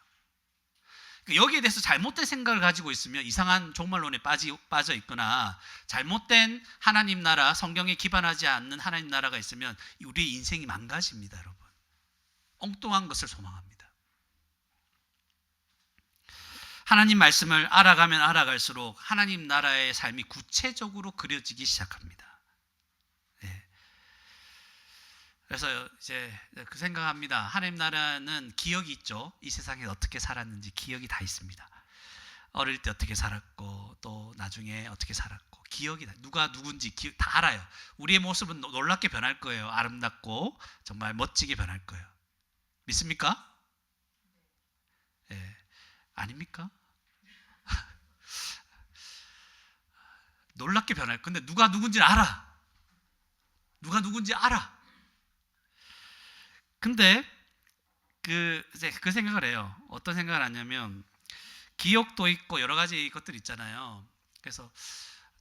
여기에 대해서 잘못된 생각을 가지고 있으면 이상한 종말론에 빠져 있거나 잘못된 하나님 나라, 성경에 기반하지 않는 하나님 나라가 있으면 우리의 인생이 망가집니다. 여러분. 엉뚱한 것을 소망합니다. 하나님 말씀을 알아가면 알아갈수록 하나님 나라의 삶이 구체적으로 그려지기 시작합니다. 네. 그래서 이제 그 생각합니다. 하나님 나라는 기억이 있죠. 이 세상에 어떻게 살았는지 기억이 다 있습니다. 어릴 때 어떻게 살았고 또 나중에 어떻게 살았고 기억이 다, 누가 누군지 다 알아요. 우리의 모습은 놀랍게 변할 거예요. 아름답고 정말 멋지게 변할 거예요. 믿습니까? 네. 아닙니까? 놀랍게 변할. 근데 누가 누군지 알아. 누가 누군지 알아. 근데 그 생각을 해요. 어떤 생각을 하냐면 기억도 있고 여러 가지 것들이 있잖아요. 그래서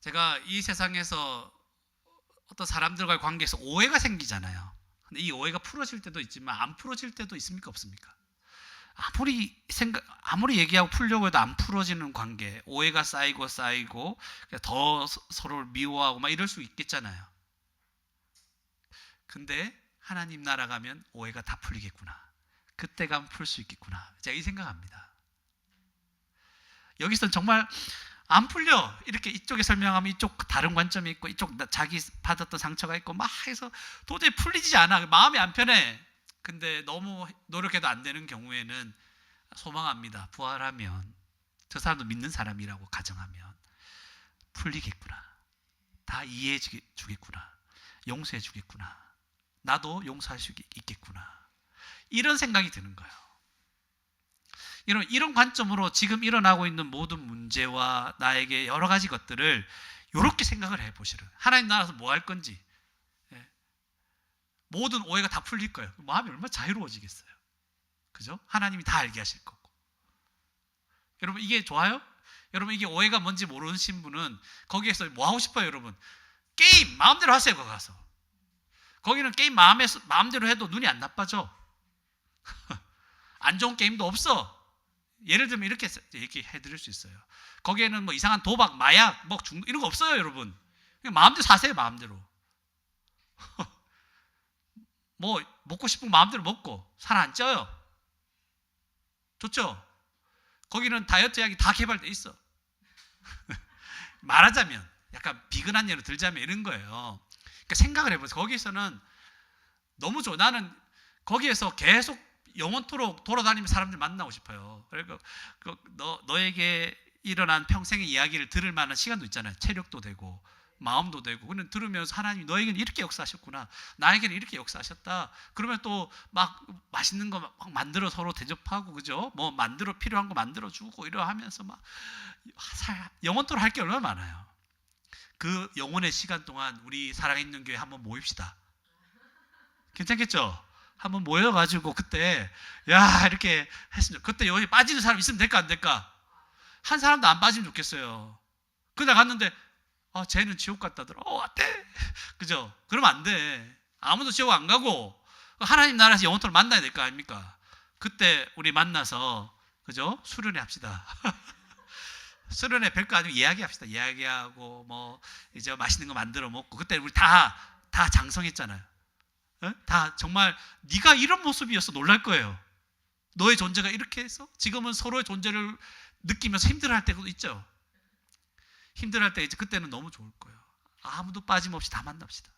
제가 이 세상에서 어떤 사람들과의 관계에서 오해가 생기잖아요. 근데 이 오해가 풀어질 때도 있지만 안 풀어질 때도 있습니까? 없습니까? 아무리 얘기하고 풀려고 해도 안 풀어지는 관계, 오해가 쌓이고 더 서로를 미워하고 막 이럴 수 있겠잖아요. 근데 하나님 나라 가면 오해가 다 풀리겠구나. 그때 가면 풀 수 있겠구나. 제가 이 생각합니다. 여기서는 정말 안 풀려. 이렇게 이쪽에 설명하면 이쪽 다른 관점이 있고 이쪽 자기 받았던 상처가 있고 막 해서 도저히 풀리지 않아. 마음이 안 편해. 근데 너무 노력해도 안 되는 경우에는 소망합니다. 부활하면 저 사람도 믿는 사람이라고 가정하면 풀리겠구나. 다 이해해 주겠구나. 용서해 주겠구나. 나도 용서할 수 있겠구나. 이런 생각이 드는 거예요. 이런 관점으로 지금 일어나고 있는 모든 문제와 나에게 여러 가지 것들을 이렇게 생각을 해보시는. 하나님 나라에서 뭐 할 건지 모든 오해가 다 풀릴 거예요. 마음이 얼마나 자유로워지겠어요. 그죠? 하나님이 다 알게 하실 거고. 여러분 이게 좋아요? 여러분 이게 오해가 뭔지 모르신 분은 거기에서 뭐 하고 싶어요 여러분? 게임 마음대로 하세요. 거기 가서. 거기는 게임 마음대로 해도 눈이 안 나빠져. 안 좋은 게임도 없어. 예를 들면 이렇게 해드릴 수 있어요. 거기에는 뭐 이상한 도박, 마약, 뭐 중독 이런 거 없어요 여러분. 그냥 마음대로 사세요. 마음대로. 뭐 먹고 싶은 거 마음대로 먹고 살 안 쪄요. 좋죠? 거기는 다이어트 약이 다 개발돼 있어. 말하자면 약간 비근한 예로 들자면 이런 거예요. 그러니까 생각을 해보세요. 거기서는 너무 좋아. 나는 거기에서 계속 영원토록 돌아다니며 사람들 만나고 싶어요. 그리고 너에게 일어난 평생의 이야기를 들을 만한 시간도 있잖아요. 체력도 되고 마음도 되고. 그는 들으면서 하나님이 너에게는 이렇게 역사하셨구나, 나에게는 이렇게 역사하셨다. 그러면 또 막 맛있는 거 막 만들어 서로 대접하고, 그죠? 뭐 만들어 필요한 거 만들어 주고 이러 하면서 막 영원토록 할 게 얼마나 많아요. 그 영혼의 시간 동안 우리 사랑있는 교회 한번 모입시다. 괜찮겠죠? 한번 모여가지고 그때 야 이렇게 했으면, 그때 여기 빠지는 사람 있으면 될까 안 될까? 한 사람도 안 빠지면 좋겠어요. 그날 갔는데 쟤는 지옥 갔다더라. 어때? 그죠? 그러면 안 돼. 아무도 지옥 안 가고 하나님 나라에서 영원토록 만나야 될 거 아닙니까? 그때 우리 만나서, 그죠? 수련회 합시다. 수련회 별거 아니고 이야기합시다. 이야기하고 뭐 이제 맛있는 거 만들어 먹고. 그때 우리 다 장성했잖아요. 다 정말 네가 이런 모습이었어 놀랄 거예요. 너의 존재가 이렇게 해서 지금은 서로의 존재를 느끼면서 힘들어할 때도 있죠. 힘들어할 때 이제 그때는 너무 좋을 거예요. 아무도 빠짐없이 다 만납시다.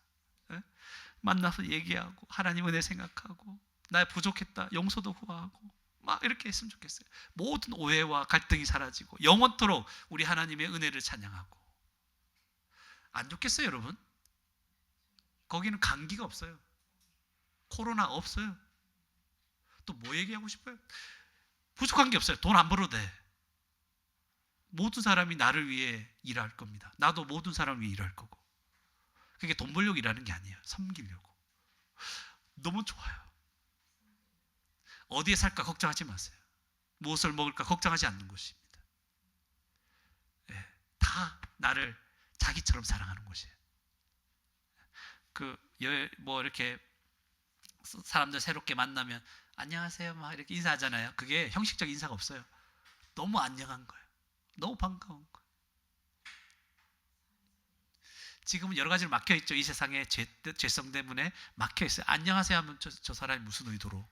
만나서 얘기하고 하나님 은혜 생각하고 나 부족했다 용서도 구하고 막 이렇게 했으면 좋겠어요. 모든 오해와 갈등이 사라지고 영원토록 우리 하나님의 은혜를 찬양하고. 안 좋겠어요 여러분? 거기는 감기가 없어요. 코로나 없어요. 또 뭐 얘기하고 싶어요? 부족한 게 없어요. 돈 안 벌어도 돼. 모든 사람이 나를 위해 일할 겁니다. 나도 모든 사람을 위해 일할 거고. 그게 돈 벌려고 일하는 게 아니에요. 섬기려고. 너무 좋아요. 어디에 살까 걱정하지 마세요. 무엇을 먹을까 걱정하지 않는 곳입니다. 다 나를 자기처럼 사랑하는 곳이에요. 뭐 이렇게 사람들 새롭게 만나면 안녕하세요 막 이렇게 인사하잖아요. 그게 형식적 인사가 없어요. 너무 안녕한 거예요. 너무 반가운 거예요. 지금은 여러 가지로 막혀있죠. 이 세상에 죄성 때문에 막혀있어요. 안녕하세요 하면 저 사람이 무슨 의도로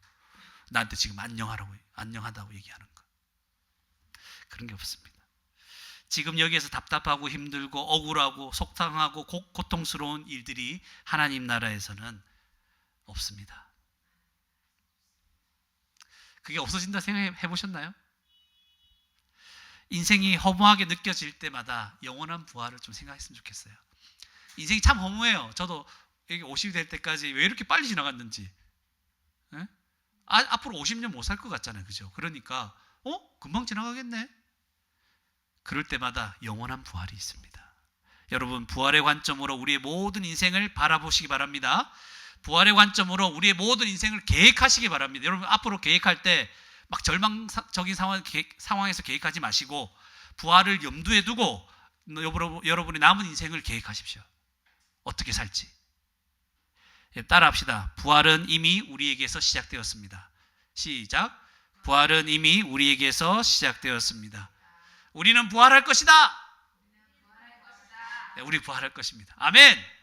나한테 지금 안녕하다고 얘기하는 거. 그런 게 없습니다. 지금 여기에서 답답하고 힘들고 억울하고 속상하고 고통스러운 일들이 하나님 나라에서는 없습니다. 그게 없어진다 생각해 보셨나요? 인생이 허무하게 느껴질 때마다 영원한 부활을 좀 생각했으면 좋겠어요. 인생이 참 허무해요. 저도 여기 50이 될 때까지 왜 이렇게 빨리 지나갔는지. 앞으로 50년 못 살 것 같잖아요. 그죠? 그러니까 금방 지나가겠네. 그럴 때마다 영원한 부활이 있습니다. 여러분, 부활의 관점으로 우리의 모든 인생을 바라보시기 바랍니다. 부활의 관점으로 우리의 모든 인생을 계획하시기 바랍니다. 여러분, 앞으로 계획할 때 막 절망적인 상황에서 계획하지 마시고 부활을 염두에 두고 여러분의 남은 인생을 계획하십시오. 어떻게 살지. 따라합시다. 부활은 이미 우리에게서 시작되었습니다. 시작. 부활은 이미 우리에게서 시작되었습니다. 우리는 부활할 것이다. 우리 부활할 것입니다. 아멘.